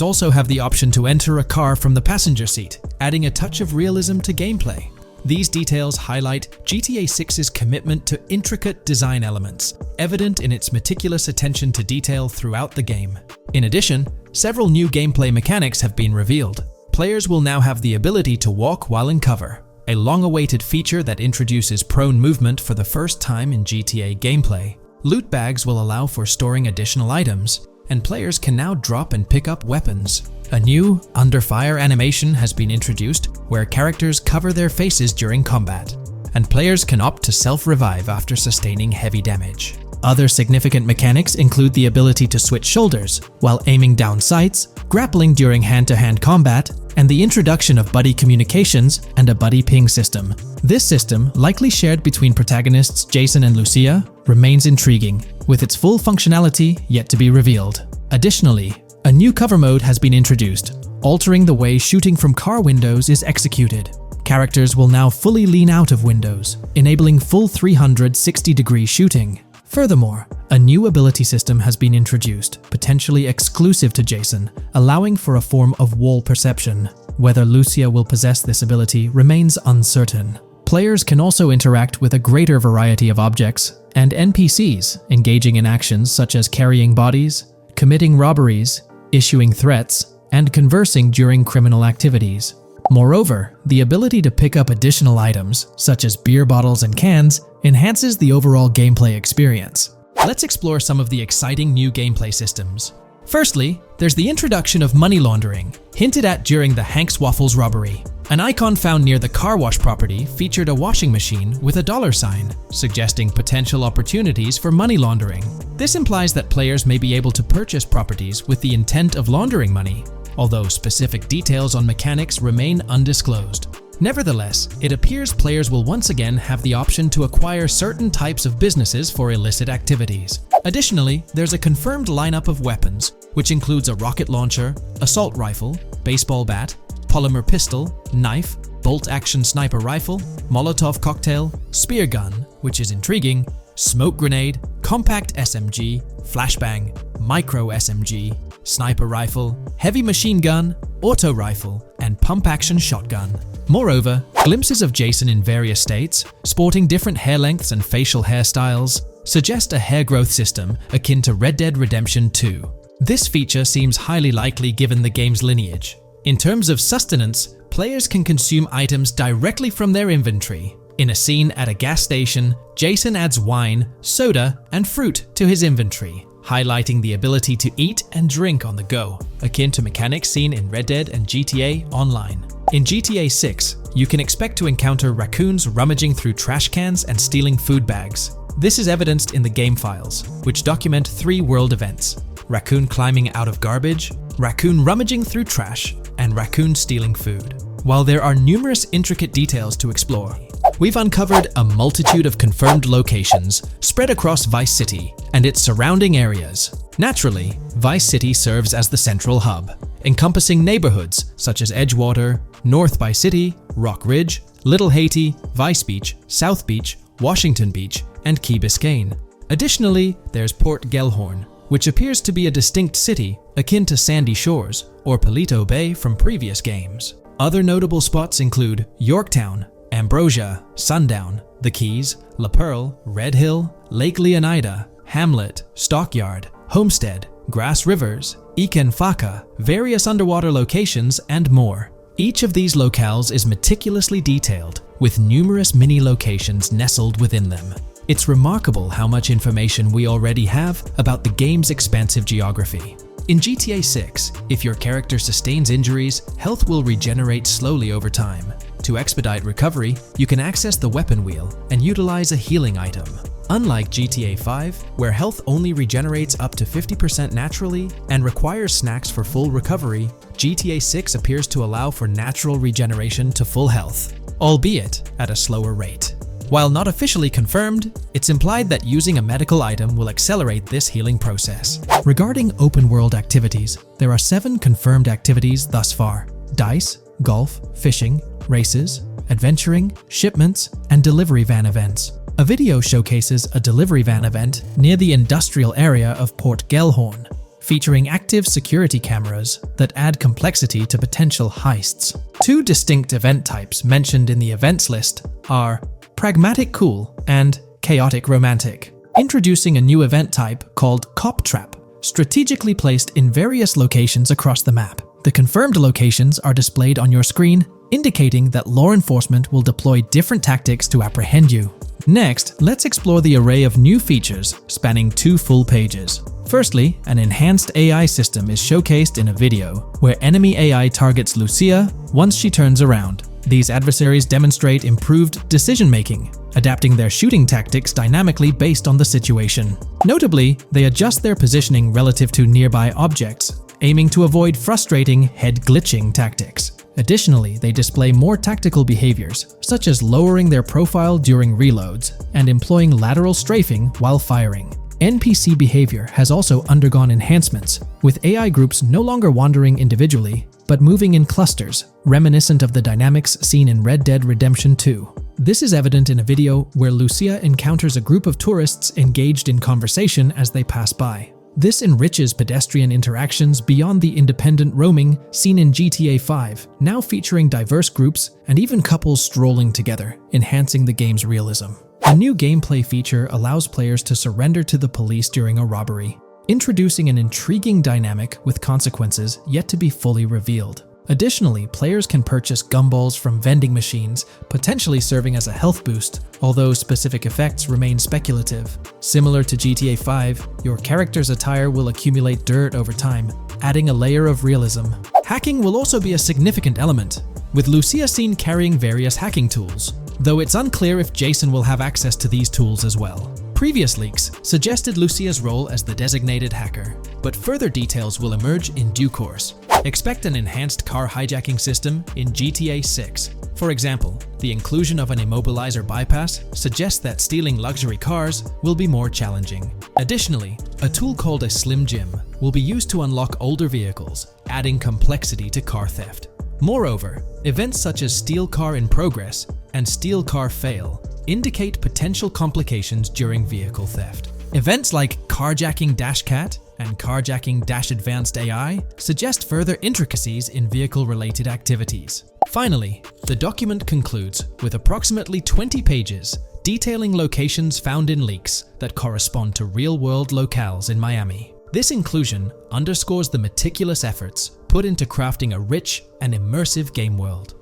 also have the option to enter a car from the passenger seat, adding a touch of realism to gameplay. These details highlight GTA 6's commitment to intricate design elements, evident in its meticulous attention to detail throughout the game. In addition, several new gameplay mechanics have been revealed. Players will now have the ability to walk while in cover, a long-awaited feature that introduces prone movement for the first time in GTA gameplay. Loot bags will allow for storing additional items, and players can now drop and pick up weapons. A new under fire animation has been introduced where characters cover their faces during combat, and players can opt to self-revive after sustaining heavy damage. Other significant mechanics include the ability to switch shoulders while aiming down sights, grappling during hand-to-hand combat, and the introduction of buddy communications and a buddy ping system. This system, likely shared between protagonists Jason and Lucia, remains intriguing, with its full functionality yet to be revealed. Additionally, a new cover mode has been introduced, altering the way shooting from car windows is executed. Characters will now fully lean out of windows, enabling full 360-degree shooting. Furthermore, a new ability system has been introduced, potentially exclusive to Jason, allowing for a form of wall perception. Whether Lucia will possess this ability remains uncertain. Players can also interact with a greater variety of objects and NPCs, engaging in actions such as carrying bodies, committing robberies, issuing threats, and conversing during criminal activities. Moreover, the ability to pick up additional items, such as beer bottles and cans, enhances the overall gameplay experience. Let's explore some of the exciting new gameplay systems. Firstly, there's the introduction of money laundering, hinted at during the Hank's Waffles robbery. An icon found near the car wash property featured a washing machine with a dollar sign, suggesting potential opportunities for money laundering. This implies that players may be able to purchase properties with the intent of laundering money, although specific details on mechanics remain undisclosed. Nevertheless, it appears players will once again have the option to acquire certain types of businesses for illicit activities. Additionally, there's a confirmed lineup of weapons, which includes a rocket launcher, assault rifle, baseball bat, polymer pistol, knife, bolt-action sniper rifle, Molotov cocktail, spear gun, which is intriguing, smoke grenade, compact SMG, flashbang, micro SMG, sniper rifle, heavy machine gun, auto rifle, and pump-action shotgun. Moreover, glimpses of Jason in various states, sporting different hair lengths and facial hairstyles, suggest a hair growth system akin to Red Dead Redemption 2. This feature seems highly likely given the game's lineage. In terms of sustenance, players can consume items directly from their inventory. In a scene at a gas station, Jason adds wine, soda, and fruit to his inventory, highlighting the ability to eat and drink on the go, akin to mechanics seen in Red Dead and GTA Online. In GTA 6, you can expect to encounter raccoons rummaging through trash cans and stealing food bags. This is evidenced in the game files, which document 3 world events: raccoon climbing out of garbage, raccoon rummaging through trash, and raccoon stealing food. While there are numerous intricate details to explore, we've uncovered a multitude of confirmed locations spread across Vice City and its surrounding areas. Naturally, Vice City serves as the central hub, encompassing neighborhoods such as Edgewater, North Vice City, Rock Ridge, Little Haiti, Vice Beach, South Beach, Washington Beach, and Key Biscayne. Additionally, there's Port Gellhorn, which appears to be a distinct city akin to Sandy Shores or Palito Bay from previous games. Other notable spots include Yorktown, Ambrosia, Sundown, The Keys, La Pearl, Red Hill, Lake Leonida, Hamlet, Stockyard, Homestead, grass rivers, Ikenfaka, various underwater locations, and more. Each of these locales is meticulously detailed, with numerous mini locations nestled within them. It's remarkable how much information we already have about the game's expansive geography. In GTA 6, if your character sustains injuries, health will regenerate slowly over time. To expedite recovery, you can access the weapon wheel and utilize a healing item. Unlike GTA 5, where health only regenerates up to 50% naturally and requires snacks for full recovery, GTA 6 appears to allow for natural regeneration to full health, albeit at a slower rate. While not officially confirmed, it's implied that using a medical item will accelerate this healing process. Regarding open-world activities, there are 7 confirmed activities thus far: dice, golf, fishing, races, adventuring, shipments, and delivery van events. A video showcases a delivery van event near the industrial area of Port Gellhorn, featuring active security cameras that add complexity to potential heists. 2 distinct event types mentioned in the events list are Pragmatic Cool and Chaotic Romantic, introducing a new event type called Cop Trap, strategically placed in various locations across the map. The confirmed locations are displayed on your screen, indicating that law enforcement will deploy different tactics to apprehend you. Next, let's explore the array of new features spanning 2 full pages. Firstly, an enhanced AI system is showcased in a video, where enemy AI targets Lucia once she turns around. These adversaries demonstrate improved decision-making, adapting their shooting tactics dynamically based on the situation. Notably, they adjust their positioning relative to nearby objects, aiming to avoid frustrating head-glitching tactics. Additionally, they display more tactical behaviors, such as lowering their profile during reloads and employing lateral strafing while firing. NPC behavior has also undergone enhancements, with AI groups no longer wandering individually, but moving in clusters, reminiscent of the dynamics seen in Red Dead Redemption 2. This is evident in a video where Lucia encounters a group of tourists engaged in conversation as they pass by. This enriches pedestrian interactions beyond the independent roaming seen in GTA 5, now featuring diverse groups and even couples strolling together, enhancing the game's realism. A new gameplay feature allows players to surrender to the police during a robbery, introducing an intriguing dynamic with consequences yet to be fully revealed. Additionally, players can purchase gumballs from vending machines, potentially serving as a health boost, although specific effects remain speculative. Similar to GTA 5, your character's attire will accumulate dirt over time, adding a layer of realism. Hacking will also be a significant element, with Lucia seen carrying various hacking tools, though it's unclear if Jason will have access to these tools as well. Previous leaks suggested Lucia's role as the designated hacker, but further details will emerge in due course. Expect an enhanced car hijacking system in GTA 6. For example, the inclusion of an immobilizer bypass suggests that stealing luxury cars will be more challenging. Additionally, a tool called a Slim Jim will be used to unlock older vehicles, adding complexity to car theft. Moreover, events such as Steal Car in Progress and Steal Car Fail indicate potential complications during vehicle theft. Events like Carjacking Cat and Carjacking Advanced AI suggest further intricacies in vehicle-related activities. Finally, the document concludes with approximately 20 pages detailing locations found in leaks that correspond to real-world locales in Miami. This inclusion underscores the meticulous efforts put into crafting a rich and immersive game world.